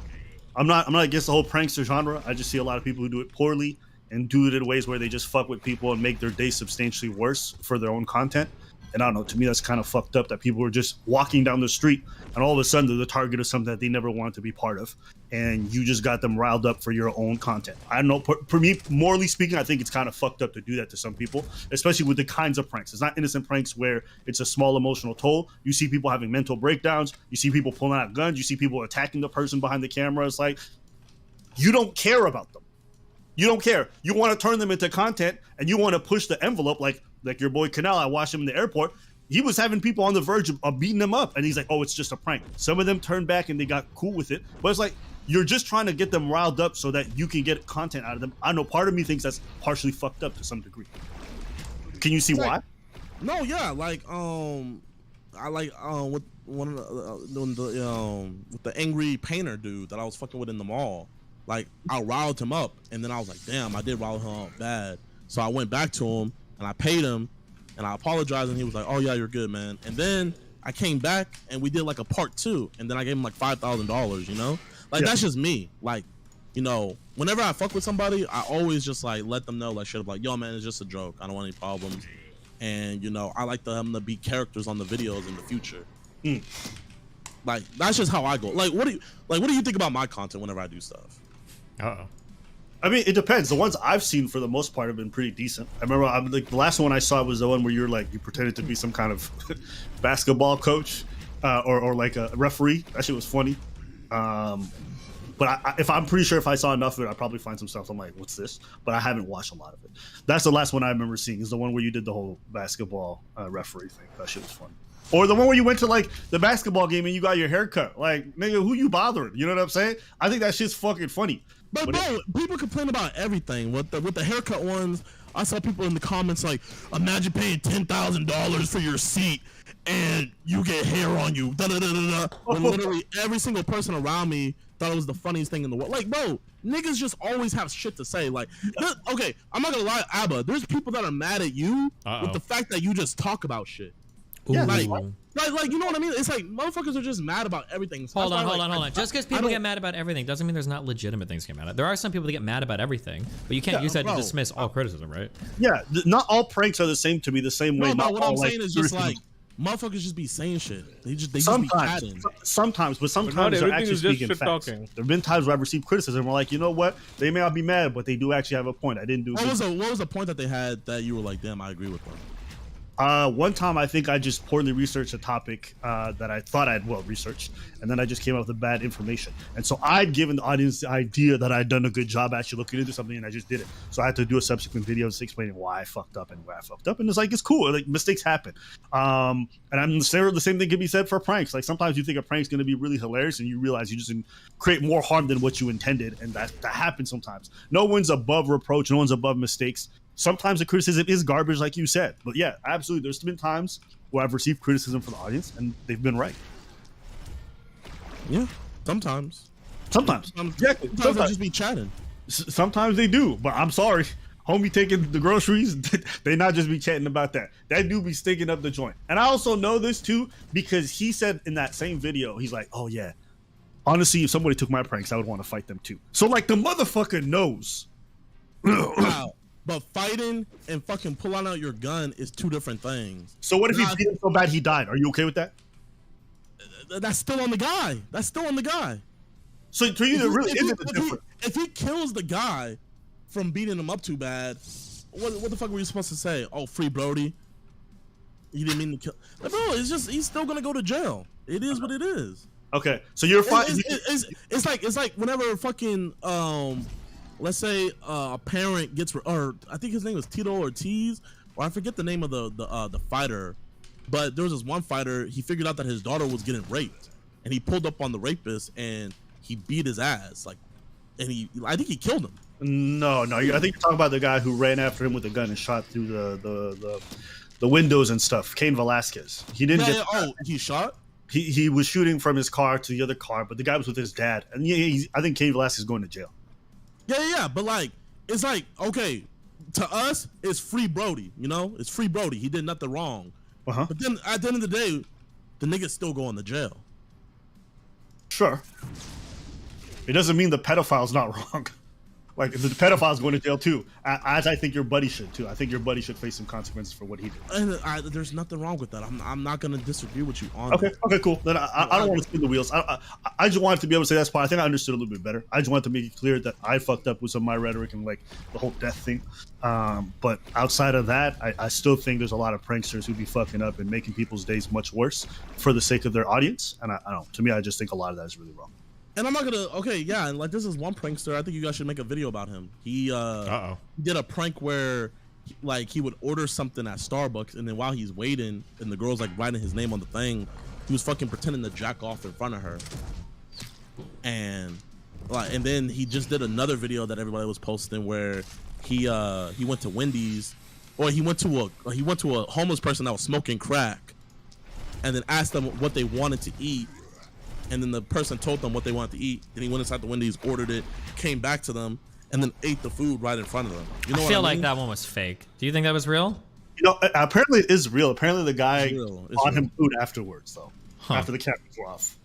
not against the whole prankster genre. I just see a lot of people who do it poorly and do it in ways where they just fuck with people and make their day substantially worse for their own content. And I don't know. To me, that's kind of fucked up that people are just walking down the street and all of a sudden they're the target of something that they never wanted to be part of, and you just got them riled up for your own content. I don't know. For me, morally speaking, I think it's kind of fucked up to do that to some people, especially with the kinds of pranks. It's not innocent pranks where it's a small emotional toll. You see people having mental breakdowns. You see people pulling out guns. You see people attacking the person behind the camera. It's like you don't care about them. You don't care. You want to turn them into content, and you want to push the envelope like your boy Canal. I watched him in the airport. He was having people on the verge of beating them up, and he's like, "Oh, it's just a prank." Some of them turned back and they got cool with it, but it's like you're just trying to get them riled up so that you can get content out of them. I know part of me thinks that's partially fucked up to some degree. Can you see why? No, yeah, like I like with one of with the angry painter dude that I was fucking with in the mall. Like, I riled him up, and then I was like, damn, I did rile him up bad. So I went back to him and I paid him and I apologized, and he was like, oh yeah, you're good, man. And then I came back and we did like a part 2, and then I gave him like $5,000, you know? Like, Yeah. that's just me. Like, whenever I fuck with somebody, I always just like let them know, like, shit, like, yo man, it's just a joke. I don't want any problems. And I like them to be characters on the videos in the future. Like, that's just how I go. Like, what do you think about my content whenever I do stuff? Uh-oh. I mean, it depends. The ones I've seen for the most part have been pretty decent. I remember like the last one I saw was the one where you pretended to be some kind of basketball coach or like a referee. That shit was funny. But if I'm pretty sure if I saw enough of it, I'd probably find some stuff. I'm like, what's this? But I haven't watched a lot of it. That's the last one I remember seeing, is the one where you did the whole basketball referee thing. That shit was funny. Or the one where you went to like the basketball game and you got your hair cut. Like, nigga, who you bothering? You know what I'm saying? I think that shit's fucking funny. But bro, people complain about everything. With the haircut ones, I saw people in the comments like, imagine paying $10,000 for your seat and you get hair on you. Da, da, da, da, da. When literally every single person around me thought it was the funniest thing in the world. Like, bro, niggas just always have shit to say. Like, okay, I'm not gonna lie, Abba, there's people that are mad at you with the fact that you just talk about shit. Yeah, like, you know what I mean? It's like motherfuckers are just mad about everything. So Hold on. Just because people get mad about everything doesn't mean there's not legitimate things to get mad at. There are some people that get mad about everything, but you can't use that to dismiss all criticism, right? Yeah, not all pranks are the same to me. The same way. No, not what all, I'm saying is just like, criticism. motherfuckers just be saying shit. They just be chatting. Sometimes, but not sometimes they're everything actually is just speaking shit facts. talking. There have been times where I've received criticism. We're like, you know what? They may not be mad, but they do actually have a point. I didn't do. What was the point that they had that you were like, damn, I agree with them? One time, I think I just poorly researched a topic that I thought I'd well researched, and then I just came up with bad information. And so I'd given the audience the idea that I'd done a good job actually looking into something, and I just did it. So I had to do a subsequent video explaining why I fucked up and where I fucked up. And it's like, it's cool. Like, mistakes happen. And I'm sure the same thing can be said for pranks. Like, sometimes you think a prank's going to be really hilarious, and you realize you just create more harm than what you intended, and that happens sometimes. No one's above reproach. No one's above mistakes. Sometimes the criticism is garbage, like you said. But yeah, absolutely. There's been times where I've received criticism from the audience, and they've been right. Yeah, sometimes. Exactly. Sometimes I just be chatting. Sometimes they do, but I'm sorry. Homie taking the groceries, they not just be chatting about that. That dude be stinking up the joint. And I also know this too, because he said in that same video, he's like, oh yeah, honestly, if somebody took my pranks, I would want to fight them too. So like the motherfucker knows. Wow. But fighting and fucking pulling out your gun is two different things. So what if he beat him so bad he died? Are you okay with that? That's still on the guy. So to you, there really isn't a difference. If he kills the guy from beating him up too bad, what the fuck were you supposed to say? Oh, free Brody. He didn't mean to kill. Like, bro, it's just he's still gonna go to jail. It is what it is. Okay, so you're fine. It's like whenever fucking let's say a parent gets, or I think his name was Tito Ortiz, or I forget the name of the fighter, but there was this one fighter. He figured out that his daughter was getting raped, and he pulled up on the rapist and he beat his ass, like, and I think he killed him. No, I think you're talking about the guy who ran after him with a gun and shot through the windows and stuff. Cain Velasquez. He didn't. He shot. He was shooting from his car to the other car, but the guy was with his dad, and I think Cain Velasquez is going to jail. Yeah, but like, it's like, okay, to us, it's free Brody, you know? It's free Brody. He did nothing wrong. Uh-huh. But then at the end of the day, the nigga's still going to jail. Sure. It doesn't mean the pedophile's not wrong. Like, the pedophile's going to jail too, as I think your buddy should too. I think your buddy should face some consequences for what he did. And there's nothing wrong with that. I'm not going to disagree with you on that. Okay, cool. Then I don't want to spin the wheels. I just wanted to be able to say that's part. I think I understood a little bit better. I just wanted to make it clear that I fucked up with some of my rhetoric and like the whole death thing. But outside of that, I still think there's a lot of pranksters who be fucking up and making people's days much worse for the sake of their audience. And I don't. To me, I just think a lot of that is really wrong. And I'm not gonna. Okay, yeah, and like this is one prankster. I think you guys should make a video about him. He did a prank where, like, he would order something at Starbucks, and then while he's waiting, and the girl's like writing his name on the thing, he was fucking pretending to jack off in front of her. And then he just did another video that everybody was posting where he went to Wendy's, or he went to a homeless person that was smoking crack, and then asked them what they wanted to eat. And then the person told them what they wanted to eat. Then he went inside the Wendy's, ordered it, came back to them, and then ate the food right in front of them. You know I feel like that one was fake. Do you think that was real? You know, apparently it is real. Apparently the guy bought him food afterwards, though. After the cameras were off.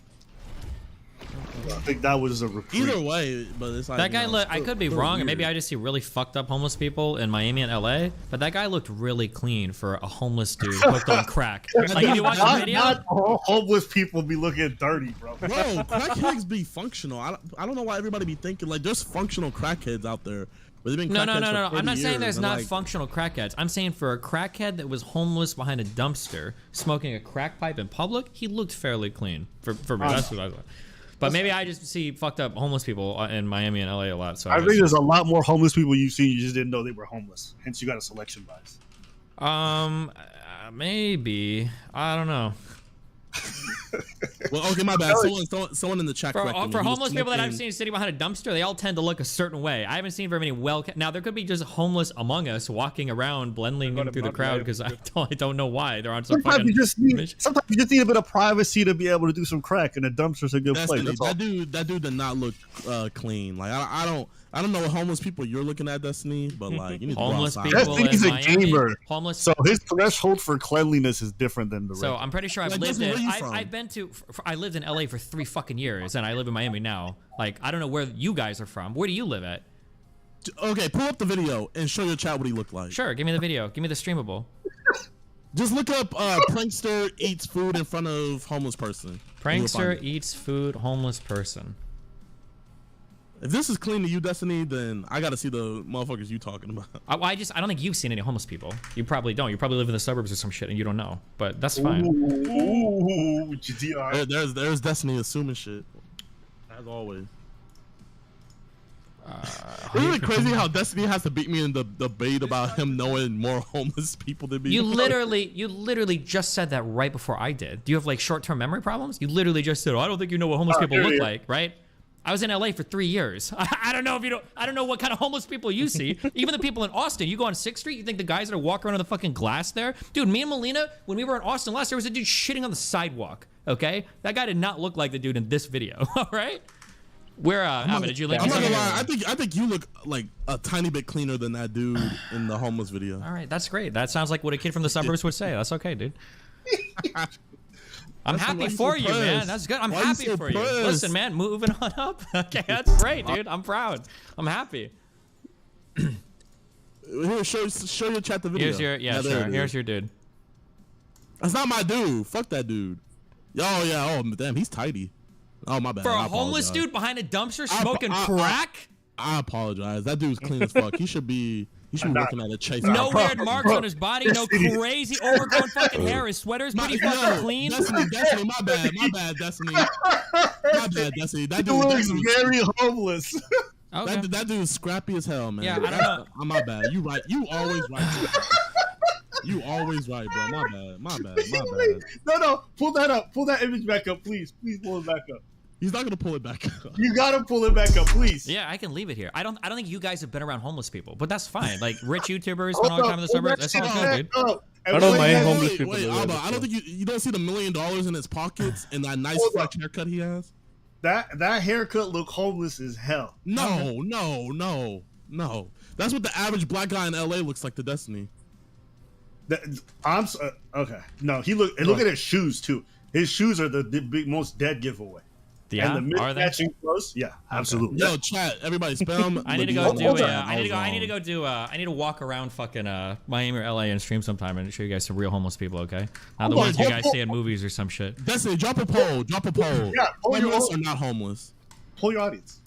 I think that was a reprieve. Either way, but it's like that guy looked. I could be wrong, and maybe I just see really fucked up homeless people in Miami and LA. But that guy looked really clean for a homeless dude hooked on crack. Like, if you watch the video, not all homeless people be looking dirty, bro. Bro, crackheads be functional. I don't know why everybody be thinking like there's functional crackheads out there. But they've been no. I'm not saying there's not functional crackheads. I'm saying for a crackhead that was homeless behind a dumpster smoking a crack pipe in public, he looked fairly clean for me. That's what I thought. But maybe I just see fucked up homeless people in Miami and LA a lot. So I think there's a lot more homeless people you've seen. You just didn't know they were homeless. Hence, you got a selection bias. Maybe. I don't know. Well, okay, my bad. Someone in the chat. For homeless people that I've seen sitting behind a dumpster, they all tend to look a certain way. I haven't seen very many now there could be just homeless among us walking around, blending in through the crowd because I don't know why they're on some sometimes you just need a bit of privacy to be able to do some crack, and a dumpster's a good place. That dude did not look clean. Like I don't know what homeless people you're looking at, Destiny, but like you need homeless to people. He's a gamer. Homeless. So his threshold for cleanliness is different than the rest. So I'm pretty sure I lived in LA for 3 fucking years, and I live in Miami now. Like, I don't know where you guys are from. Where do you live at? Okay, pull up the video and show your chat what he looked like. Sure, give me the video. Give me the streamable. Just look up prankster eats food in front of homeless person. Prankster eats food, homeless person. If this is clean to you, Destiny, then I gotta see the motherfuckers you talking about. I don't think you've seen any homeless people. You probably don't. You probably live in the suburbs or some shit and you don't know. But that's fine. Ooh, GTR. There's Destiny assuming shit, as always. Isn't it crazy how Destiny has to beat me in the debate about him knowing more homeless people than me? You literally just said that right before I did. Do you have like short-term memory problems? You literally just said, "Oh, I don't think you know what homeless people look like," right? I was in LA for 3 years. I don't know if you don't. I don't know what kind of homeless people you see. Even the people in Austin. You go on 6th Street. You think the guys that are walking around on the fucking glass there, dude? Me and Melina, when we were in Austin last, there was a dude shitting on the sidewalk. Okay, that guy did not look like the dude in this video. All right. Where Alvin, did you link? I'm not gonna lie. I think you look like a tiny bit cleaner than that dude in the homeless video. All right, that's great. That sounds like what a kid from the suburbs would say. That's okay, dude. I'm happy for you, man. That's good. I'm happy for you. Listen, man, moving on up. Okay, that's great, dude. I'm proud. I'm happy. Here, show your chat the video. Here's your sure. Here's your dude. That's not my dude. Fuck that dude. Oh yeah. Oh damn, he's tidy. Oh my bad. For a homeless dude behind a dumpster smoking crack. I apologize. That dude's clean as fuck. He should be working at a Chase. No weird marks on his body. No crazy overgrown fucking hair. His sweater's pretty fucking clean. Destiny, my bad, Destiny. My bad, Destiny. That dude looks very homeless. Okay. That dude's scrappy as hell, man. Yeah, I don't know. My bad. You right. You always right. You always right, bro. My bad. No, pull that up. Pull that image back up, please. Please pull it back up. He's not gonna pull it back up. You gotta pull it back up, please. Yeah, I can leave it here. I don't think you guys have been around homeless people, but that's fine. Like rich YouTubers spend all the time in the suburbs. That's all good, dude. I don't mind homeless people. Wait, Alba, I don't think you don't see the $1 million in his pockets and that nice flex haircut he has. That haircut look homeless as hell. No. That's what the average black guy in LA looks like to Destiny. Okay. No, look at his shoes too. His shoes are the big most dead giveaway. Yeah, and the matching clothes. Yeah, absolutely. Yo, chat, everybody spam. I need to go do. I need to walk around fucking Miami or LA and stream sometime and show you guys some real homeless people. Okay, not the ones you guys see in movies or some shit. Destiny, drop a poll. Yeah, homeless or not homeless? Pull your audience.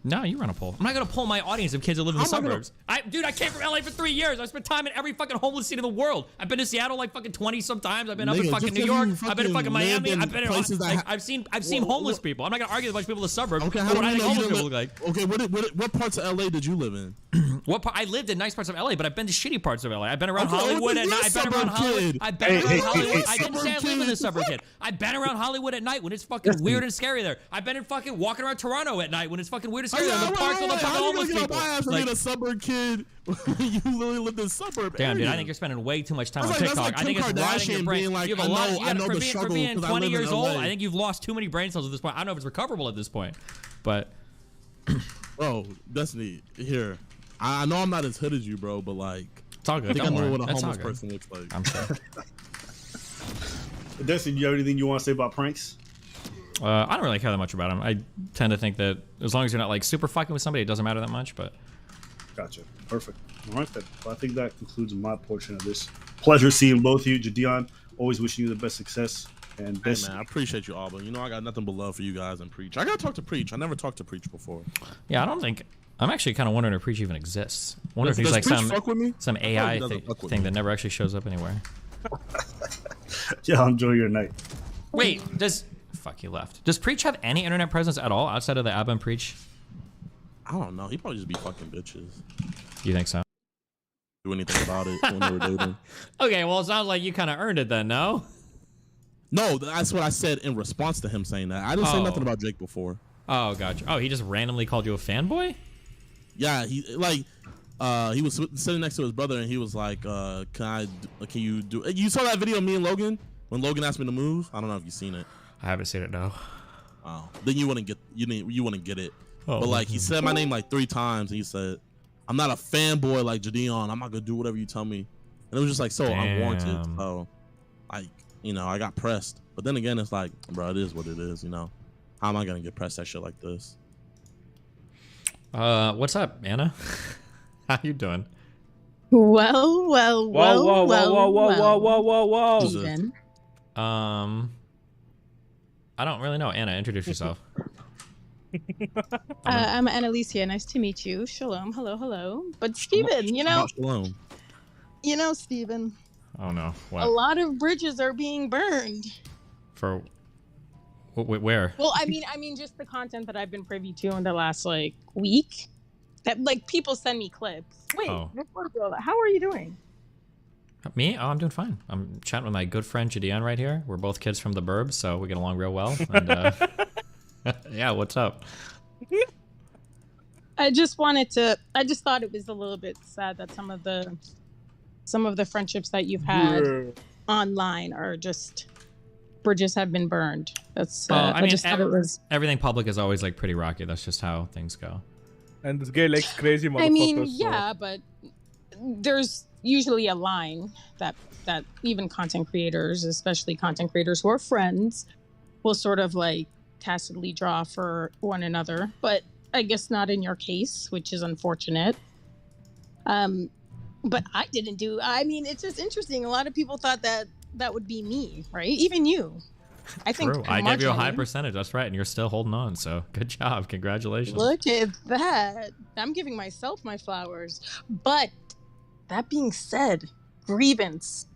No, you run a poll. I'm not gonna poll my audience of kids that live in the suburbs. Dude, I came from LA for 3 years. I spent time in every fucking homeless city in the world. I've been to Seattle like fucking 20 sometimes. I've been up in fucking New York. I've been in fucking Miami. I've been in places. I've seen homeless people. I'm not gonna argue with a bunch of people in the suburbs. Okay, how do I know homeless people look like? Okay, what parts of LA did you live in? I lived in nice parts of LA, but I've been to shitty parts of LA. I've been around Hollywood at night. I've been around Hollywood. I didn't say I live in the suburbs yet. I've been around Hollywood at night when it's fucking weird and scary there. I've been in fucking walking around Toronto at night when it's fucking weird and scary there. The parks of the fucking homeless people. Like a suburb kid. You literally lived in suburb. Damn, dude, I think you're spending way too much time on TikTok. I think it's rotting your brain. You have a lot. For being 20 years old, I think you've lost too many brain cells at this point. I don't know if it's recoverable at this point, but. Bro, Destiny, here. I know I'm not as hood as you, bro, but like, it's all good. I think I know what a homeless person looks like. I'm sure. Destiny, do you have anything you want to say about pranks? I don't really care that much about them. I tend to think that as long as you're not like super fucking with somebody, it doesn't matter that much. But gotcha. Perfect. All right then. Well, I think that concludes my portion of this. Pleasure seeing both of you, Jadion. Always wishing you the best success. And best. Hey man, I appreciate you all, but you know I got nothing but love for you guys and Preach. I gotta talk to Preach. I never talked to Preach before. Yeah, I don't think. I'm actually kind of wondering if Preach even exists. I wonder if he's like some AI thing that never actually shows up anywhere. Yeah, enjoy your night. Wait, fuck, he left. Does Preach have any internet presence at all outside of the Abba and Preach? I don't know. He probably just be fucking bitches. You think so? Do anything about it when they were dating. Okay, well, it sounds like you kind of earned it then, no? No, that's what I said in response to him saying that. I didn't say nothing about Jake before. Oh, gotcha. Oh, he just randomly called you a fanboy? Yeah, he was sitting next to his brother and he was like, can you do? You saw that video of me and Logan when Logan asked me to move? I don't know if you've seen it. I haven't seen it, no. Oh, then you wouldn't get it. Oh, but like he said my name like 3 times and he said, I'm not a fanboy like Jadion. I'm not gonna do whatever you tell me. And it was just like so unwarranted. So like, I got pressed. But then again, it's like, bro, it is what it is, How am I gonna get pressed at shit like this? What's up, Anna? How you doing? Well. I don't really know. Anna, introduce yourself. I'm Annalicia. Nice to meet you. Shalom. Hello, hello. But Steven, Shalom. Steven, Oh no, a what? lot of bridges are being burned. For where? Well, I mean, just the content that I've been privy to in the last week. That people send me clips. Wait, Oh. how are you doing? Me? Oh, I'm doing fine. I'm chatting with my good friend Jadian right here. We're both kids from the burbs, so we get along real well. And yeah, what's up? I just thought it was a little bit sad that some of the friendships that you've had online are just bridges have been burned. That's I mean, just thought it was. Everything public is always like pretty rocky. That's just how things go. And this guy likes crazy motherfuckers. I mean, so- yeah, but there's usually a line that even content creators, especially content creators who are friends, will sort of tacitly draw for one another. But I guess not in your case, which is unfortunate. But I didn't do. I mean, it's just interesting. A lot of people thought that would be me, right? Even you. I think True. I gave you a high marginally. percentage. That's right, and you're still holding on. So good job. Congratulations. Look at that. I'm giving myself my flowers. But that being said, grievances.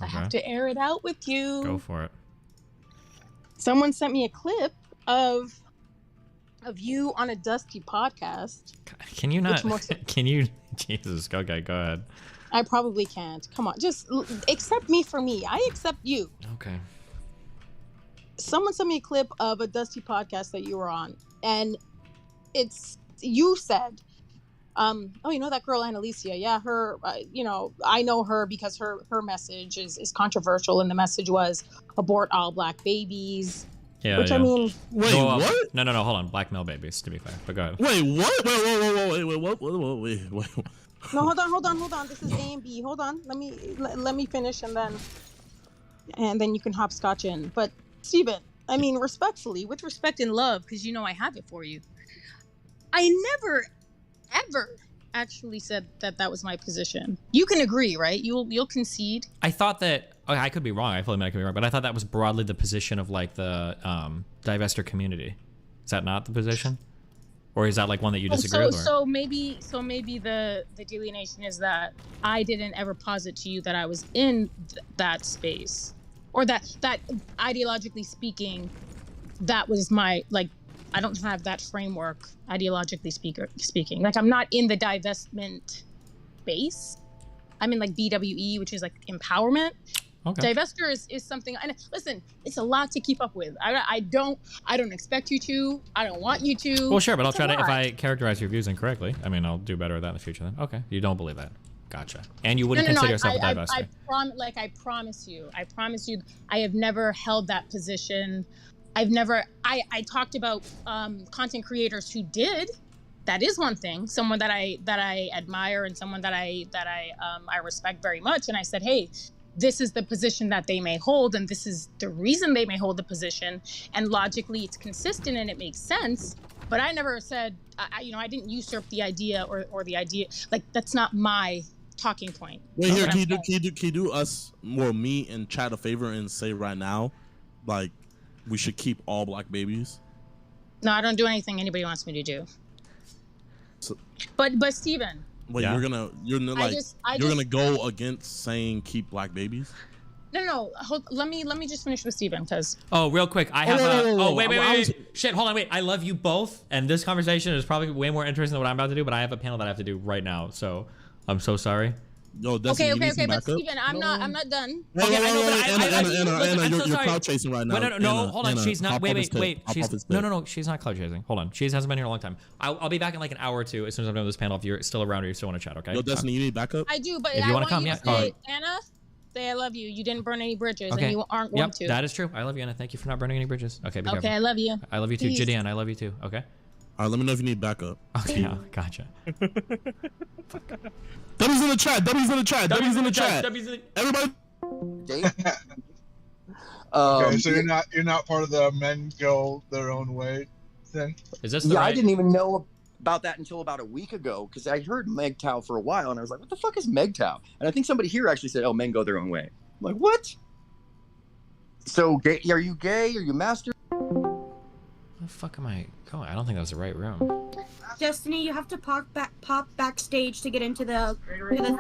I have to air it out with you. Go for it. Someone sent me a clip of you on a Dusty podcast. Can you not? Which more- Can you? Jesus. Okay, go ahead. I probably can't. Come on, just accept me for me. I accept you. Okay. Someone sent me a clip of a Dusty podcast that you were on, and you said, oh, that girl Annalicia, yeah, her, I know her because her message is controversial, and the message was abort all black babies. Yeah. Which yeah. I mean, Wait, No, what? No, hold on. Black male babies, to be fair. But go ahead. Wait, what? Wait. no, hold on. This is A and B. Hold on, let me finish, and then you can hopscotch in. But Steven, I mean, respectfully, with respect and love, because I have it for you. I never, ever actually said that was my position. You can agree, right? You'll concede. I thought that. Okay, I could be wrong. I fully I could be wrong, but I thought that was broadly the position of the divester community. Is that not the position, or is that one that you disagree with? Or? So maybe the delineation is that I didn't ever posit to you that I was in that space, or that ideologically speaking, that was my I don't have that framework ideologically speaking. I'm not in the divestment space. I'm in BWE, which is empowerment. Okay. Divester is something. And listen, it's a lot to keep up with. I don't expect you to. I don't want you to. Well, sure, but I'll It's try a to. If lot. I characterize your views incorrectly, I mean, I'll do better at that in the future. Then, okay, you don't believe that. Gotcha. And you wouldn't consider yourself a divester. I promise you, I have never held that position. I've never. I talked about content creators who did. That is one thing. Someone that I admire and someone that I respect very much. And I said, hey, this is the position that they may hold, and this is the reason they may hold the position. And logically, it's consistent and it makes sense. But I never said, I didn't usurp the idea or the idea. That's not my talking point. Wait, here, can you do us, or me, and chat a favor and say right now, we should keep all black babies? No, I don't do anything anybody wants me to do. So, but Steven. Wait, Yeah. you're gonna go against saying keep black babies? No. Let me just finish with Steven, because. Oh, real quick, I have wait. I was- Shit, hold on, wait. I love you both, and this conversation is probably way more interesting than what I'm about to do, but I have a panel that I have to do right now, so I'm so sorry. Yo, Destiny, Okay, but backup? Steven, I'm not done. Okay, I know, but Anna, I'm so you're sorry. cloud chasing right now. No, hold on. Anna, She's not. hop Wait. off his She's pit. no. She's not cloud chasing. Hold on. She hasn't been here in a long time. I'll be back in an hour or two as soon as I'm done with this panel. If you're still around or you still want to chat, okay? Yo, Destiny, you need backup? I do, but If you I wanna want come, you yeah. to say, Alright. Anna, say I love you. You didn't burn any bridges, Okay. and you aren't going Yep, to. that is true. I love you, Anna. Thank you for not burning any bridges. Okay, be Okay, careful. I love you. I love you too, Peace. Gideon. I love you too. Okay. All right, let me know if you need backup. Okay. Yeah, gotcha. W's in the chat. Everybody. Okay, so you're not part of the men go their own way thing. Is this the Yeah, right? I didn't even know about that until about a week ago because I heard MGTOW for a while and I was like, what the fuck is MGTOW? And I think somebody here actually said, oh, men go their own way. I'm like, what? So, are you gay? Are you master? Where the fuck am I going? I don't think that was the right room. Destiny, you have to pop backstage to get into the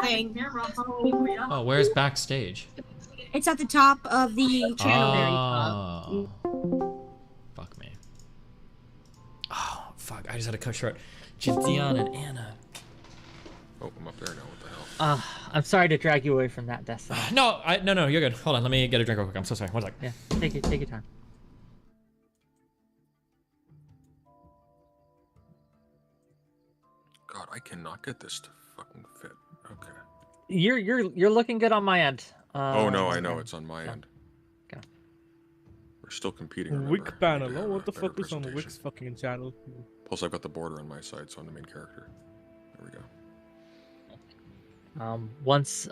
thing. Oh, where's backstage? It's at the top of the channel. Oh. Fuck me. Oh, fuck. I just had to cut short. Jithian and Anna. Oh, I'm up there now. What the hell? I'm sorry to drag you away from that, Destiny. No, no, you're good. Hold on, let me get a drink real quick. I'm so sorry. One sec. Yeah, take your time. God, I cannot get this to fucking fit. Okay. You're looking good on my end. Oh no, I know it's on my yeah. end. Okay. We're still competing. Remember. Wick panel. We need to Oh, have what the a better fuck is on presentation. Wick's fucking channel? Plus, I've got the border on my side, so I'm the main character. There we go. Once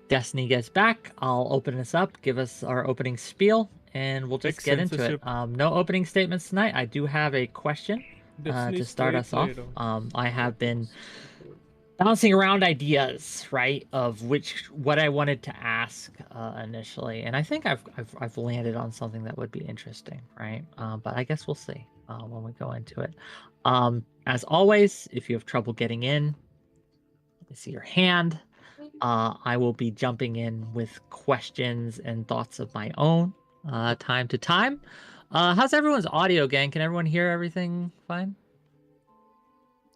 Destiny gets back, I'll open this up, give us our opening spiel, and we'll just get into it. No opening statements tonight. I do have a question to start us off. I have been bouncing around ideas, right, of what I wanted to ask initially, and I think I've landed on something that would be interesting, right? But I guess we'll see when we go into it. As always, if you have trouble getting in, let me see your hand. I will be jumping in with questions and thoughts of my own time to time. How's everyone's audio, gang? Can everyone hear everything fine?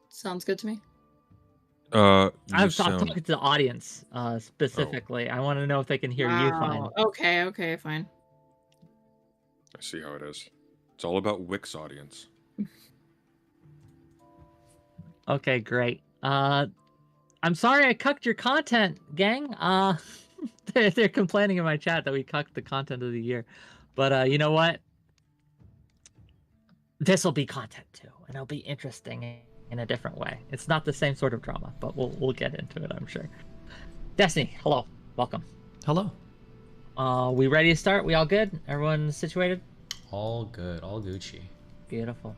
Sounds good to me. I'm talking to the audience specifically. I want to know if they can hear you fine. Okay, fine. I see how it is. It's all about Wick's audience. Okay, great. I'm sorry I cucked your content, gang. They're complaining in my chat that we cucked the content of the year. But you know what? This will be content too, and it'll be interesting in a different way. It's not the same sort of drama, but we'll get into it, I'm sure. Destiny, hello. Welcome. Hello. We ready to start? We all good? Everyone situated? All good. All Gucci. Beautiful.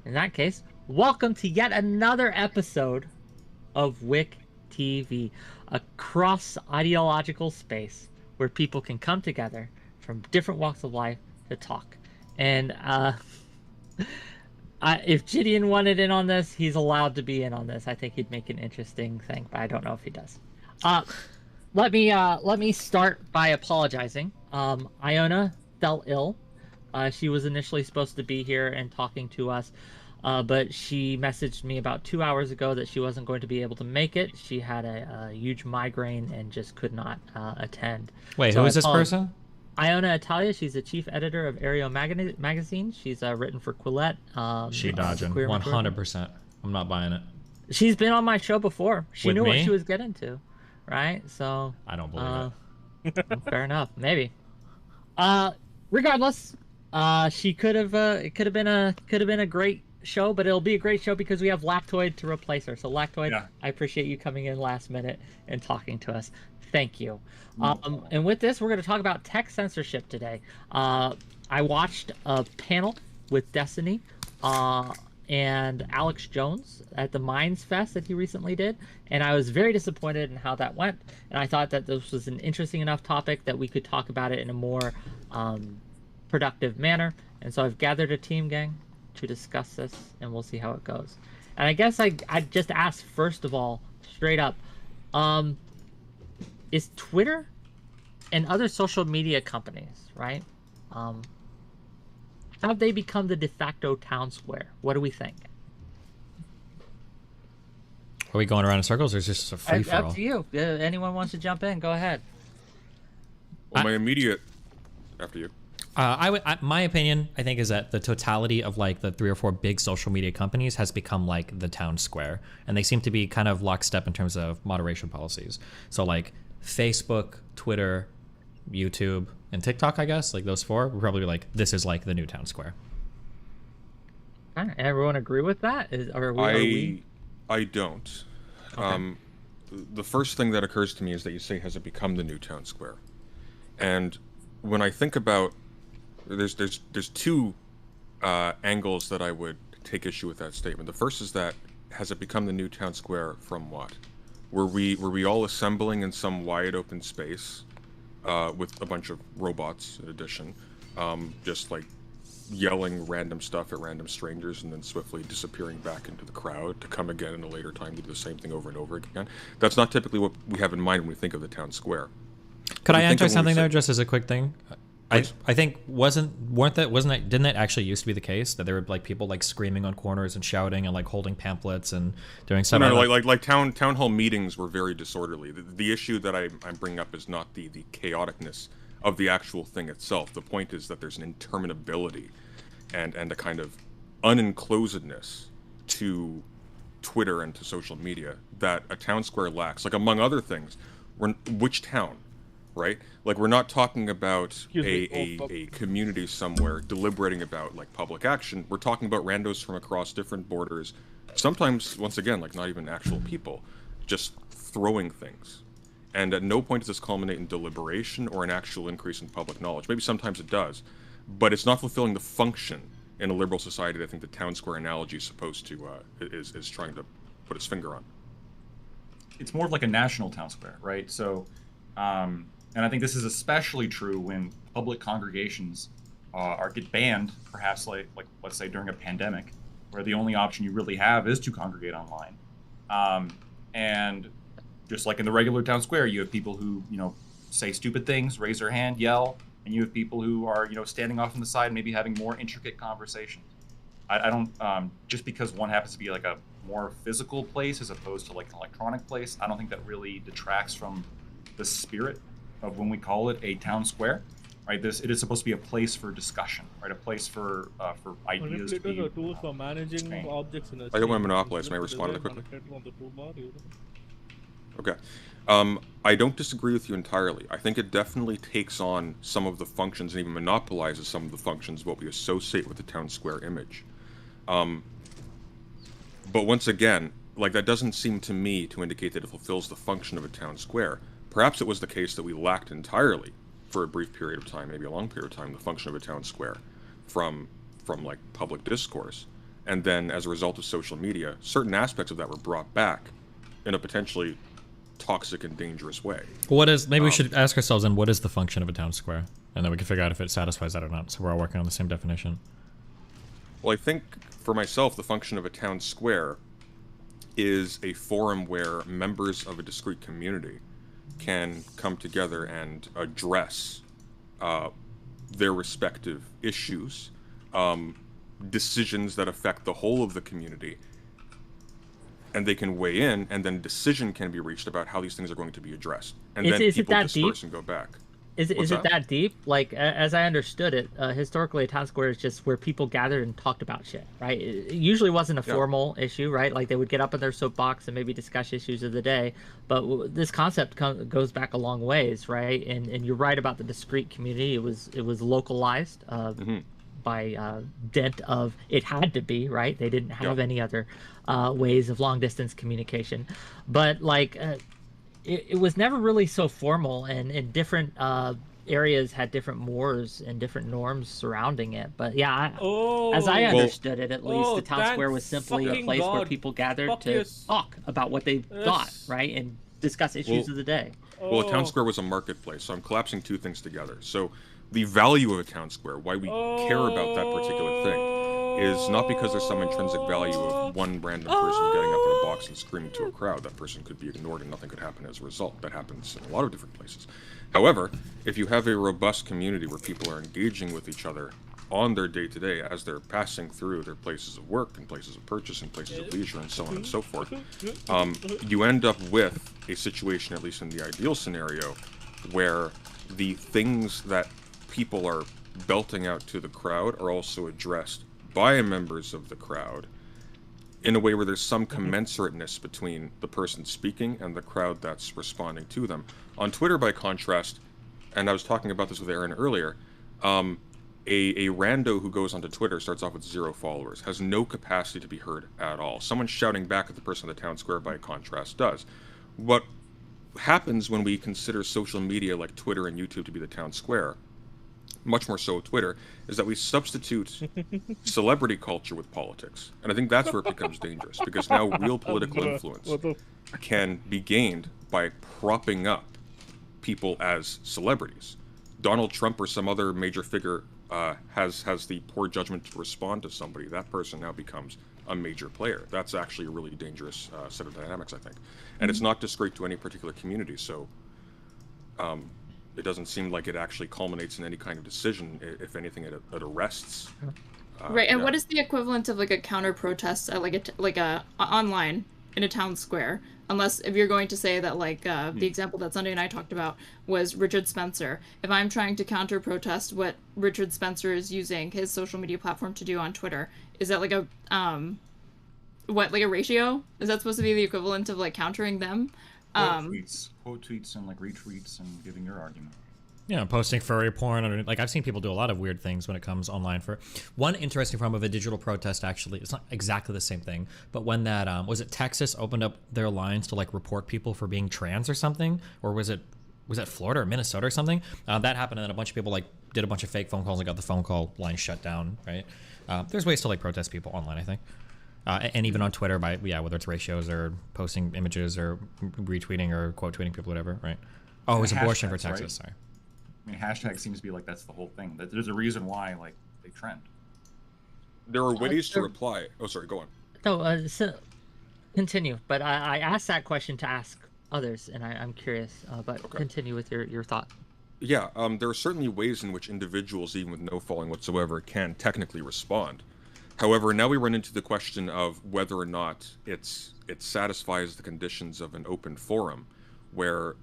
In that case, welcome to yet another episode of Wick TV, a cross-ideological space where people can come together from different walks of life to talk. And if Gideon wanted in on this, he's allowed to be in on this. I think he'd make an interesting thing, but I don't know if he does. Let me start by apologizing. Iona fell ill. She was initially supposed to be here and talking to us, but she messaged me about 2 hours ago that she wasn't going to be able to make it. She had a huge migraine and just could not attend. Wait, who is this person? Iona Italia. She's the chief editor of Aereo magazine. She's written for Quillette. She dodging 100%. I'm not buying it. She's been on my show before. She With knew me? what she was getting to, right? So I don't believe it. fair enough, maybe. Regardless, she could have. It could have been a great show, but it'll be a great show because we have Lactoid to replace her. So Lactoid, Yeah. I appreciate you coming in last minute and talking to us. Thank you. And with this, we're going to talk about tech censorship today. I watched a panel with Destiny and Alex Jones at the Minds Fest that he recently did, and I was very disappointed in how that went. And I thought that this was an interesting enough topic that we could talk about it in a more productive manner. And so I've gathered a team, gang, to discuss this, and we'll see how it goes. And I guess I'd just ask, first of all, straight up, is Twitter and other social media companies, right? Have they become the de facto town square? What do we think? Are we going around in circles, or is this just a free for all? Up to you. Anyone wants to jump in? Go ahead. Well, my immediate after you. My opinion, I think, is that the totality of like the 3 or 4 big social media companies has become like the town square, and they seem to be kind of lockstep in terms of moderation policies. So like Facebook, Twitter, YouTube, and TikTok, I guess, like those 4 would probably be like, this is like the new town square. Everyone agree with that? I don't. Okay. The first thing that occurs to me is that you say, has it become the new town square? And when I think about, there's 2 angles that I would take issue with that statement. The first is that, has it become the new town square from what? Were we all assembling in some wide open space with a bunch of robots in addition, just like yelling random stuff at random strangers and then swiftly disappearing back into the crowd to come again in a later time to do the same thing over and over again. That's not typically what we have in mind when we think of the town square. Could I enter something there just as a quick thing? I think didn't that actually used to be the case that there were like people like screaming on corners and shouting and like holding pamphlets and doing stuff? No, like town hall meetings were very disorderly. The issue that I'm bringing up is not the chaoticness of the actual thing itself. The point is that there's an interminability and a kind of unenclosedness to Twitter and to social media that a town square lacks. Like, among other things, which town? Right? Like, we're not talking about a community somewhere deliberating about like public action. We're talking about randos from across different borders. Sometimes, once again, like not even actual people, just throwing things. And at no point does this culminate in deliberation or an actual increase in public knowledge. Maybe sometimes it does, but it's not fulfilling the function in a liberal society that I think the town square analogy is supposed to is trying to put its finger on. It's more of like a national town square, right? So. And I think this is especially true when public congregations get banned, perhaps like let's say during a pandemic, where the only option you really have is to congregate online. And just like in the regular town square, you have people who, say stupid things, raise their hand, yell, and you have people who are, standing off on the side, maybe having more intricate conversations. I don't, just because one happens to be like a more physical place as opposed to like an electronic place, I don't think that really detracts from the spirit of when we call it a town square, right? It is supposed to be a place for discussion, right? A place for ideas to be tools for managing objects in a I don't want to monopolize. May I respond to that quickly? Okay. I don't disagree with you entirely. I think it definitely takes on some of the functions and even monopolizes some of the functions of what we associate with the town square image. But once again, like, that doesn't seem to me to indicate that it fulfills the function of a town square. Perhaps it was the case that we lacked entirely, for a brief period of time, maybe a long period of time, the function of a town square from like public discourse. And then as a result of social media, certain aspects of that were brought back in a potentially toxic and dangerous way. Maybe we should ask ourselves then, what is the function of a town square? And then we can figure out if it satisfies that or not. So we're all working on the same definition. Well, I think for myself, the function of a town square is a forum where members of a discrete community can come together and address their respective issues, decisions that affect the whole of the community, and they can weigh in, and then decision can be reached about how these things are going to be addressed. And then people disperse and go back. Is it that deep? Like, as I understood it, historically, a town square is just where people gathered and talked about shit, right? It usually wasn't a formal issue, right? Like, they would get up in their soapbox and maybe discuss issues of the day. But this concept goes back a long ways, right? And you're right about the discrete community. It was localized by dint of it had to be, right? They didn't have any other ways of long distance communication. But like. It was never really so formal, and different areas had different mores and different norms surrounding it. But yeah, as I understood it, at least, the town square was simply a place where people gathered to talk about what they thought, right, and discuss issues of the day. Well, a town square was a marketplace, so I'm collapsing two things together. So the value of a town square, why we care about that particular thing, is not because there's some intrinsic value of one random person getting up in a box and screaming to a crowd. That person could be ignored and nothing could happen as a result. That happens in a lot of different places. However, if you have a robust community where people are engaging with each other on their day-to-day as they're passing through their places of work and places of purchase and places of leisure and so on and so forth, you end up with a situation, at least in the ideal scenario, where the things that people are belting out to the crowd are also addressed by members of the crowd in a way where there's some commensurateness between the person speaking and the crowd that's responding to them. On Twitter, by contrast, and I was talking about this with Aaron earlier, a rando who goes onto Twitter starts off with 0 followers, has no capacity to be heard at all. Someone shouting back at the person in the town square, by contrast, does. What happens when we consider social media like Twitter and YouTube to be the town square, much more so with Twitter, is that we substitute celebrity culture with politics. And I think that's where it becomes dangerous, because now real political influence can be gained by propping up people as celebrities. Donald Trump or some other major figure has the poor judgment to respond to somebody, that person now becomes a major player. That's actually a really dangerous set of dynamics, I think. And it's not discreet to any particular community, so it doesn't seem like it actually culminates in any kind of decision. If anything, it arrests. Right, and what is the equivalent of like a counter protest at like a online in a town square? Unless if you're going to say that like the example that Sunday and I talked about was Richard Spencer. If I'm trying to counter protest what Richard Spencer is using his social media platform to do on Twitter, is that like a like a ratio? Is that supposed to be the equivalent of like countering them? Quote tweets and like retweets and giving your argument. Yeah, posting furry porn underneath. Like, I've seen people do a lot of weird things when it comes online. For one interesting form of a digital protest, actually, it's not exactly the same thing, but when that was it Texas opened up their lines to like report people for being trans or something, or was it Florida or Minnesota or something? That happened, and then a bunch of people like did a bunch of fake phone calls and got the phone call line shut down. Right? There's ways to like protest people online, I think. And even on Twitter by whether it's ratios or posting images or retweeting or quote tweeting people, whatever, right? Oh, it was abortion for Texas. Right? Sorry. I mean, hashtag seems to be like that's the whole thing. That there's a reason why like they trend. There are ways to reply. Oh, sorry, go on. No, so continue. But I asked that question to ask others, and I'm curious. But okay. Continue with your thought. Yeah, there are certainly ways in which individuals, even with no following whatsoever, can technically respond. However, now we run into the question of whether or not it satisfies the conditions of an open forum, where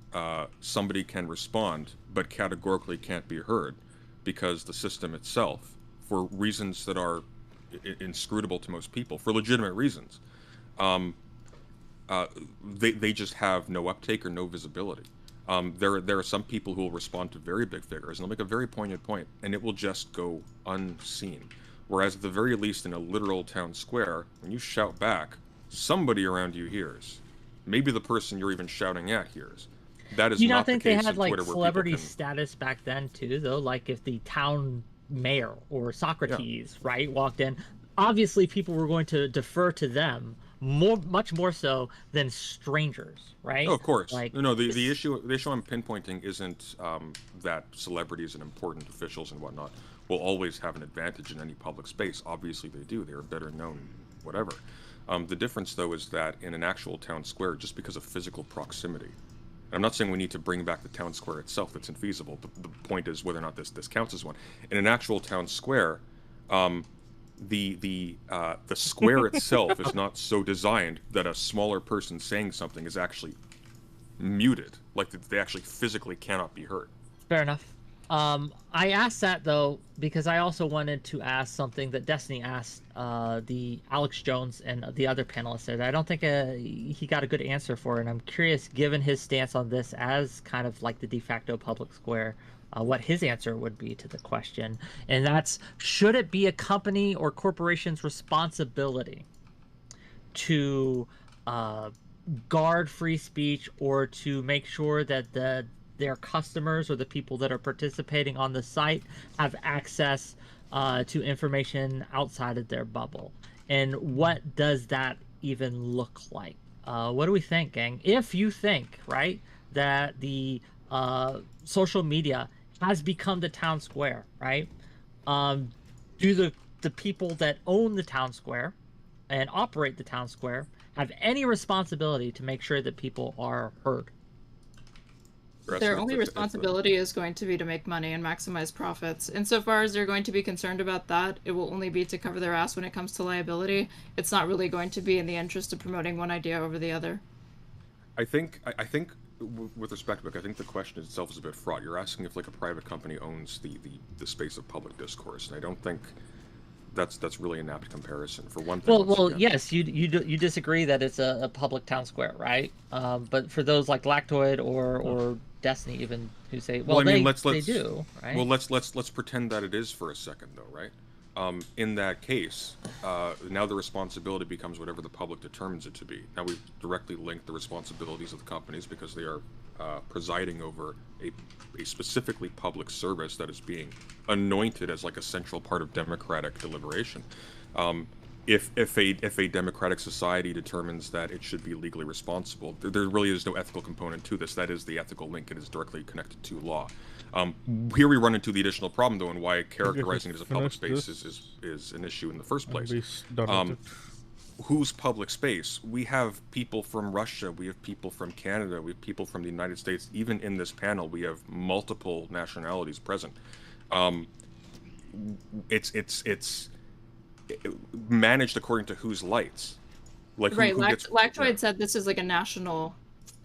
somebody can respond but categorically can't be heard because the system itself, for reasons that are inscrutable to most people, for legitimate reasons, they just have no uptake or no visibility. There are some people who will respond to very big figures and they'll make a very poignant point and it will just go unseen. Whereas at the very least in a literal town square, when you shout back, somebody around you hears. Maybe the person you're even shouting at hears. That is you not don't think the case they had like Twitter, celebrity status back then too, though? Like if the town mayor or Socrates, right, walked in, obviously people were going to defer to them much more so than strangers, right? Oh, of course. Like, no, the issue I'm pinpointing isn't that celebrities and important officials and whatnot will always have an advantage in any public space. Obviously they do. They are better known, whatever. The difference, though, is that in an actual town square, just because of physical proximity, and I'm not saying we need to bring back the town square itself, that's infeasible. The point is whether or not this counts as one. In an actual town square, the square itself is not so designed that a smaller person saying something is actually muted, like they actually physically cannot be heard. Fair enough. I asked that though because I also wanted to ask something that Destiny asked the Alex Jones and the other panelists there that I don't think he got a good answer for, and I'm curious, given his stance on this as kind of like the de facto public square, what his answer would be to the question, and that's, should it be a company or corporation's responsibility to guard free speech or to make sure that their customers or the people that are participating on the site have access to information outside of their bubble? And what does that even look like? What do we think, gang? If you think, right, that the social media has become the town square, right? Do the people that own the town square and operate the town square have any responsibility to make sure that people are heard? Their only responsibility is going to be to make money and maximize profits. Insofar as they're going to be concerned about that, it will only be to cover their ass when it comes to liability. It's not really going to be in the interest of promoting one idea over the other. I think with respect to it, I think the question itself is a bit fraught. You're asking if like a private company owns the space of public discourse, and I don't think that's really an apt comparison. For one thing, well, yes, you disagree that it's a public town square, right? But for those like Lactoid or Destiny even who say, well, I mean, they do, right? Well, let's pretend that it is for a second, though, right? In that case, now the responsibility becomes whatever the public determines it to be. Now we've directly linked the responsibilities of the companies because they are presiding over a specifically public service that is being anointed as like a central part of democratic deliberation. if a democratic society determines that it should be legally responsible, there really is no ethical component to this. That is the ethical link. It is directly connected to law. Here we run into the additional problem, though, and why characterizing it as a public space is an issue in the first place. Whose public space? We have people from Russia, we have people from Canada, we have people from the United States. Even in this panel, we have multiple nationalities present. It's managed according to whose lights. Like right, Lactoid said this is like a national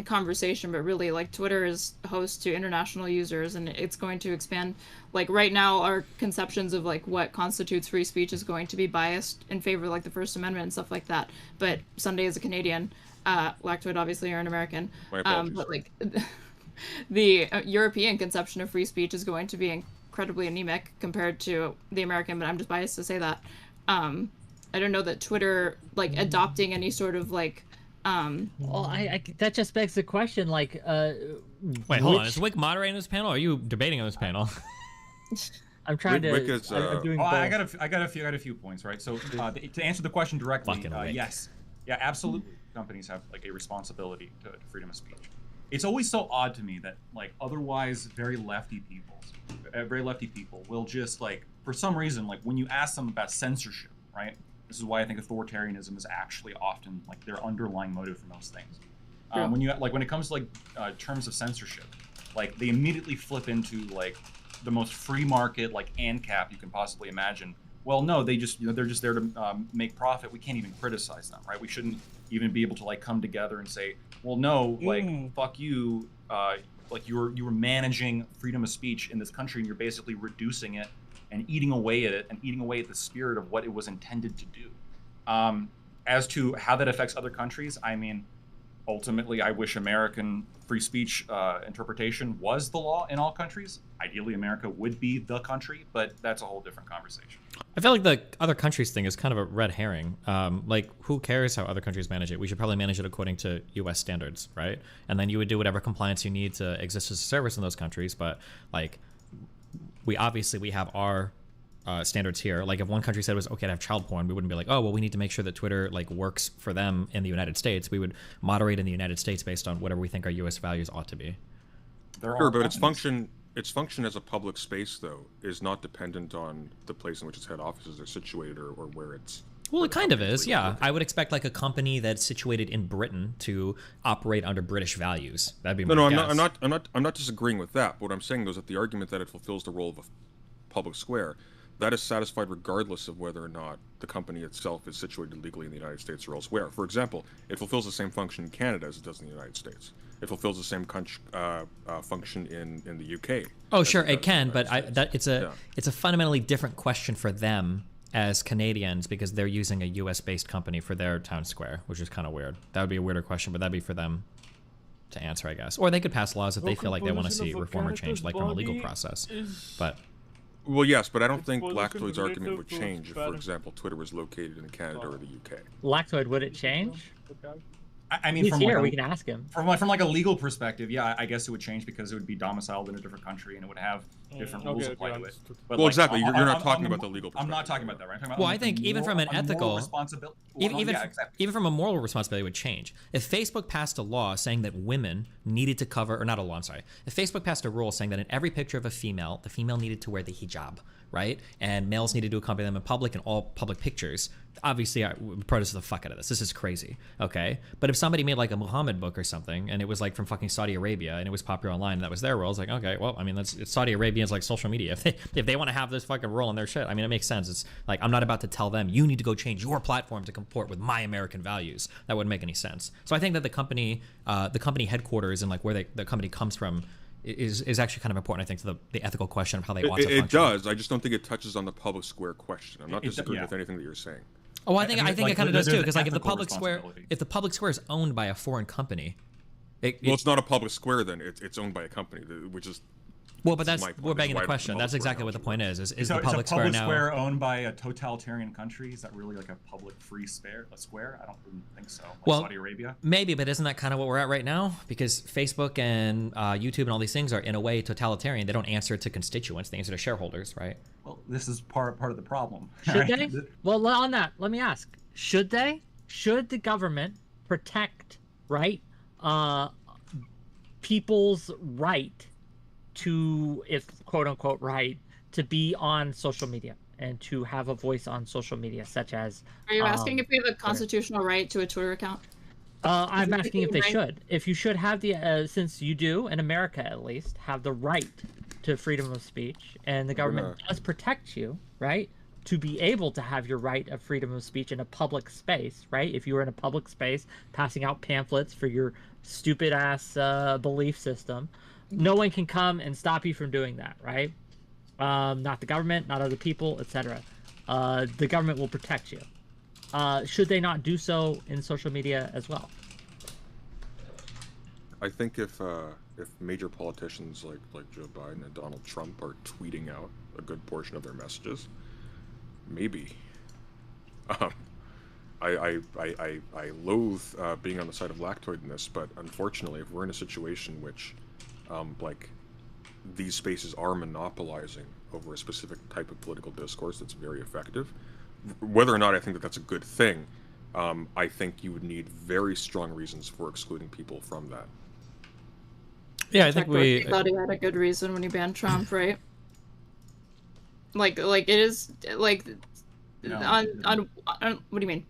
conversation, but really, like, Twitter is host to international users, and it's going to expand. Like, right now, our conceptions of like what constitutes free speech is going to be biased in favor of like the First Amendment and stuff like that. But Sunday is a Canadian, Lactoid obviously are an American, but like the European conception of free speech is going to be incredibly anemic compared to the American. But I'm just biased to say that. I don't know that Twitter like adopting any sort of like well, I that just begs the question, like, wait, hold on, is Wick moderating this panel, or are you debating on this panel? I'm trying to. Wick is, I'm doing both. I got a few points, right? So to answer the question directly, yes, yeah, absolutely. Companies have like a responsibility to freedom of speech. It's always so odd to me that like otherwise very lefty people will just like, for some reason, like when you ask them about censorship, right? This is why I think authoritarianism is actually often like their underlying motive for most things. When you like when it comes to like terms of censorship, like they immediately flip into like the most free market like ANCAP you can possibly imagine. Well, no, they just they're just there to make profit. We can't even criticize them, right? We shouldn't even be able to like come together and say, well, no, like fuck you, like you were managing freedom of speech in this country and you're basically reducing it and eating away at it and eating away at the spirit of what it was intended to do. As to how that affects other countries, I mean, ultimately, I wish American free speech interpretation was the law in all countries. Ideally, America would be the country, but that's a whole different conversation. I feel like the other countries thing is kind of a red herring. Like, who cares how other countries manage it? We should probably manage it according to U.S. standards, right? And then you would do whatever compliance you need to exist as a service in those countries. But, like, we have our standards here. Like, if one country said it was okay to have child porn, we wouldn't be like, oh, well, we need to make sure that Twitter like works for them in the United States. We would moderate in the United States based on whatever we think our U.S. values ought to be. Sure, but its function as a public space, though, is not dependent on the place in which its head offices are situated or where it's. Well, it kind of is, yeah. I would expect like a company that's situated in Britain to operate under British values. That'd be my guess. I'm not disagreeing with that. But what I'm saying, though, is that the argument that it fulfills the role of a public square, that is satisfied regardless of whether or not the company itself is situated legally in the United States or elsewhere. For example, it fulfills the same function in Canada as it does in the United States. It fulfills the same function in the UK. Oh, sure, it can, but it's a fundamentally different question for them as Canadians because they're using a US-based company for their town square, which is kind of weird. That would be a weirder question, but that'd be for them to answer, I guess. Or they could pass laws if they feel like they want to see reform or change, like from a legal process. But well, yes, but I don't think Lactoid's argument would change if, for example, Twitter was located in Canada or the UK. Lactoid, would it change? I mean, he's from here. Like we can ask him. From like a legal perspective, yeah, I guess it would change because it would be domiciled in a different country and it would have different rules applied to it. But well, like, exactly. You're not talking about the legal perspective. I'm not talking about that, right? Well, I think even from an ethical responsibility, even from a moral responsibility, it would change. If Facebook passed a law saying that women needed to cover, or not a law, I'm sorry. If Facebook passed a rule saying that in every picture of a female, the female needed to wear the hijab, right? And males needed to accompany them in public and all public pictures. Obviously, I would protest the fuck out of this. This is crazy, okay? But if somebody made like a Muhammad book or something, and it was like from fucking Saudi Arabia, and it was popular online, and that was their rule, it's like, okay, well, I mean, it's Saudi Arabians like social media. If they want to have this fucking rule on their shit, I mean, it makes sense. It's like, I'm not about to tell them, you need to go change your platform to comport with my American values. That wouldn't make any sense. So I think that the company headquarters and like where the company comes from is actually kind of important, I think, to the ethical question of how they ought to function. It does. I just don't think it touches on the public swear question. I'm not disagreeing with anything that you're saying. Oh, I think it kind of does too, because like if the public square is owned by a foreign company, well, it's not a public square then. It's owned by a company, which is Well, but This is my point. we're This is begging why the question. That's exactly what the point is. Is So the public is a square public now square owned by a totalitarian country? Is that really like a public free square? I don't really think so. Like well, Saudi Arabia? Maybe, but isn't that kind of what we're at right now? Because Facebook and YouTube and all these things are in a way totalitarian. They don't answer to constituents; they answer to shareholders, right? Well, this is part of the problem. Should right? they? Well, on that, let me ask: should they? Should the government protect, right, people's right to, if quote unquote right, to be on social media and to have a voice on social media, such as? Are you asking if we have a constitutional right to a Twitter account? I'm asking if they should. If you should have the, since you do, in America at least, have the right to freedom of speech, and the government does protect you, right, to be able to have your right of freedom of speech in a public space, right? If you were in a public space passing out pamphlets for your stupid ass belief system, no one can come and stop you from doing that, right? Not the government, not other people, etc. The government will protect you. Should they not do so in social media as well? I think if major politicians like Joe Biden and Donald Trump are tweeting out a good portion of their messages, maybe. I loathe being on the side of Lactoid in this, but unfortunately, if we're in a situation which, like, these spaces are monopolizing over a specific type of political discourse that's very effective, whether or not I think that that's a good thing, I think you would need very strong reasons for excluding people from that. Yeah, I think we thought he had a good reason when he banned Trump, right? Like it is like No. on what do you mean?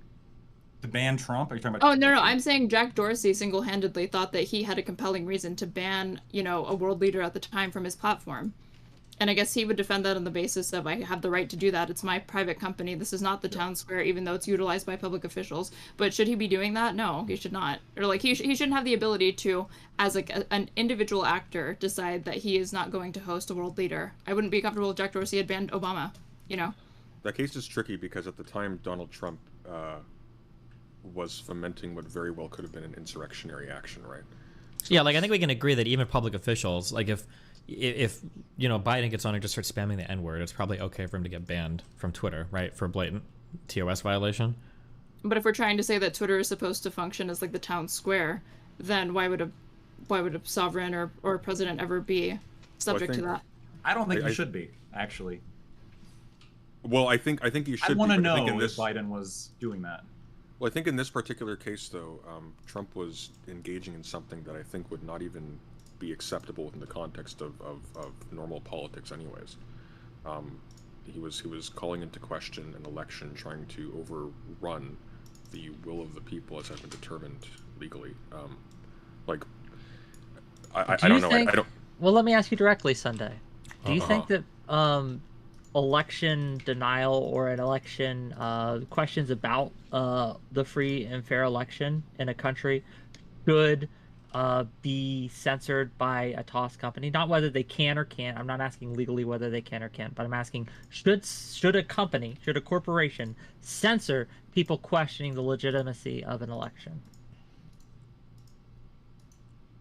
To ban Trump? Are you talking about? Oh no, I'm saying Jack Dorsey single-handedly thought that he had a compelling reason to ban, a world leader at the time from his platform. And I guess he would defend that on the basis of, I have the right to do that. It's my private company. This is not the town square, even though it's utilized by public officials. But should he be doing that? No, he should not. Or like he shouldn't have the ability to, as an individual actor, decide that he is not going to host a world leader. I wouldn't be comfortable if Jack Dorsey had banned Obama. That case is tricky because at the time Donald Trump was fomenting what very well could have been an insurrectionary action, right? So yeah, like I think we can agree that even public officials, like if Biden gets on and just starts spamming the N-word, it's probably okay for him to get banned from Twitter, right, for blatant TOS violation. But if we're trying to say that Twitter is supposed to function as like the town square, then why would a sovereign or president ever be subject to that? I don't think he should be, actually. Well, I think you should. I want to be, know if Biden was doing that. Well, I think in this particular case, though, Trump was engaging in something that I think would not even be acceptable within the context of normal politics, anyways. He was calling into question an election, trying to overrun the will of the people as has been determined legally. I don't know. I don't. Well, let me ask you directly, Sunday. Do you think that election denial or an election questions about the free and fair election in a country should be censored by a TOS company? Not whether they can or can't. I'm not asking legally whether they can or can't, but I'm asking should a company, should a corporation censor people questioning the legitimacy of an election?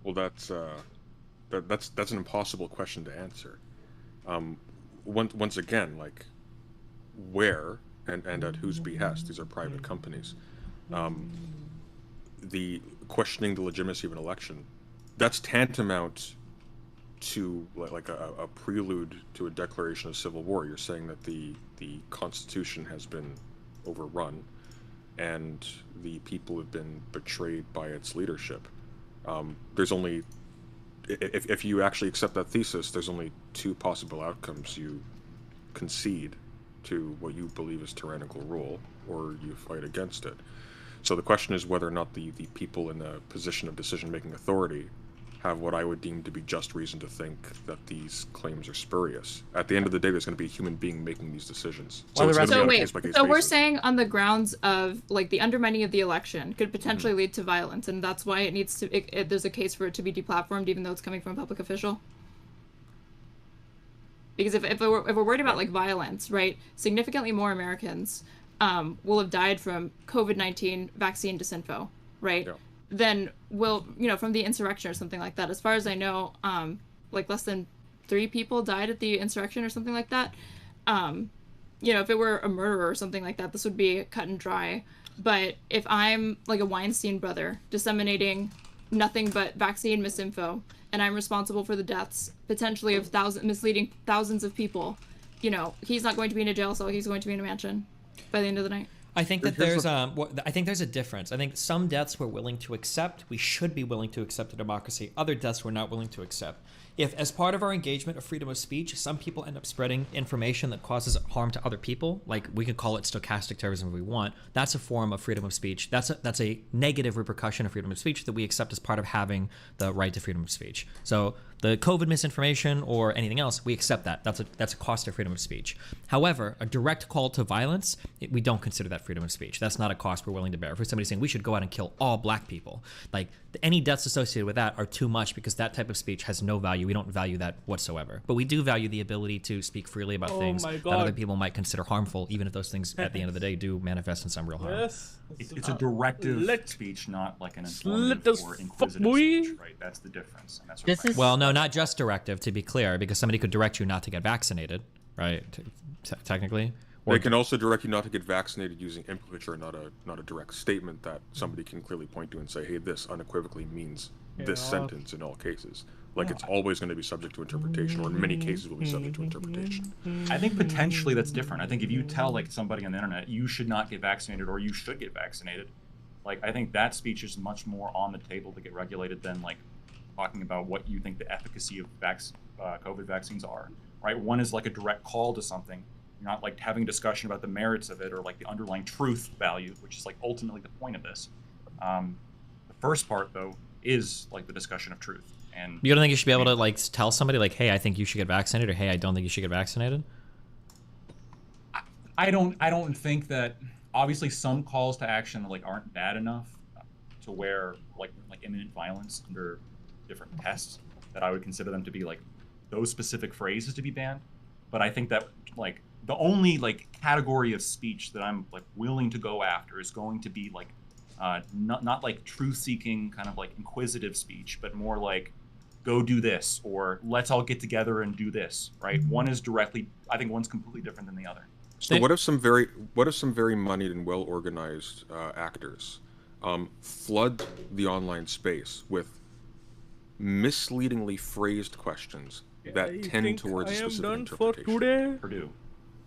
Well, that's an impossible question to answer. Once again, like, where and at whose behest? These are private companies. The questioning the legitimacy of an election, that's tantamount to like a prelude to a declaration of civil war. You're saying that the Constitution has been overrun and the people have been betrayed by its leadership. There's only, if you actually accept that thesis, there's only two possible outcomes. You concede to what you believe is tyrannical rule, or you fight against it. So the question is whether or not the people in a position of decision-making authority have what I would deem to be just reason to think that these claims are spurious. At the end of the day, there's going to be a human being making these decisions. So it's going to be on a case-by-case so we're basis. saying on the grounds of like the undermining of the election could potentially lead to violence, and that's why it needs to. There's a case for it to be deplatformed, even though it's coming from a public official. Because if we're worried about like violence, right? Significantly more Americans will have died from COVID-19 vaccine disinfo, right? Yeah. Then will, from the insurrection or something like that. As far as I know, like less than 3 people died at the insurrection or something like that. You know, if it were a murderer or something like that, this would be cut and dry. But if I'm like a Weinstein brother disseminating nothing but vaccine misinfo, and I'm responsible for the deaths potentially of misleading thousands of people, you know, he's not going to be in a jail cell. He's going to be in a mansion by the end of the night. I think that there's a difference. I think some deaths we're willing to accept. We should be willing to accept a democracy. Other deaths we're not willing to accept. If, as part of our engagement of freedom of speech, some people end up spreading information that causes harm to other people, like we could call it stochastic terrorism if we want, that's a form of freedom of speech. That's a negative repercussion of freedom of speech that we accept as part of having the right to freedom of speech. So the COVID misinformation or anything else, we accept that. That's a cost of freedom of speech. However, a direct call to violence, we don't consider that freedom of speech. That's not a cost we're willing to bear. For somebody saying we should go out and kill all black people, like any deaths associated with that are too much because that type of speech has no value. We don't value that whatsoever. But we do value the ability to speak freely about things that other people might consider harmful, even if those things at the end of the day do manifest in some real harm. Yes. It's a directive speech, not like an informative or inquisitive speech, right? That's the difference. And that's what Well, no, not just directive, to be clear, because somebody could direct you not to get vaccinated, right? Technically. They can also direct you not to get vaccinated using implicature, not a direct statement that somebody can clearly point to and say, hey, this unequivocally means this sentence in all cases. Like it's always going to be subject to interpretation, or in many cases will be subject to interpretation. I think potentially that's different. I think if you tell like somebody on the internet, you should not get vaccinated or you should get vaccinated, like I think that speech is much more on the table to get regulated than like talking about what you think the efficacy of COVID vaccines are, right? One is like a direct call to something. You're not like having a discussion about the merits of it or like the underlying truth value, which is like ultimately the point of this. The first part though is like the discussion of truth. And you don't think you should be able to like tell somebody like, hey, I think you should get vaccinated, or hey, I don't think you should get vaccinated? I don't think that, obviously some calls to action like aren't bad enough to where like imminent violence under different tests that I would consider them to be like those specific phrases to be banned. But I think that like the only like category of speech that I'm like willing to go after is going to be like not like truth-seeking kind of like inquisitive speech, but more like go do this, or let's all get together and do this, right? One is directly, I think one's completely different than the other. So what if some very moneyed and well-organized actors flood the online space with misleadingly phrased questions that tend towards a specific interpretation? Purdue.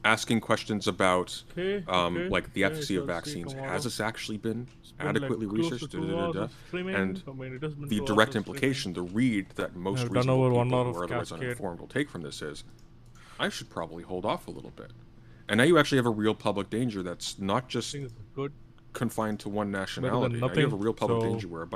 Asking questions about like the efficacy of vaccines. Has this actually been adequately researched? And the direct implication, the read that most reasonable people who are otherwise uninformed will take from this is, I should probably hold off a little bit. And now you actually have a real public danger that's not just confined to one nationality. Now you have a real public danger where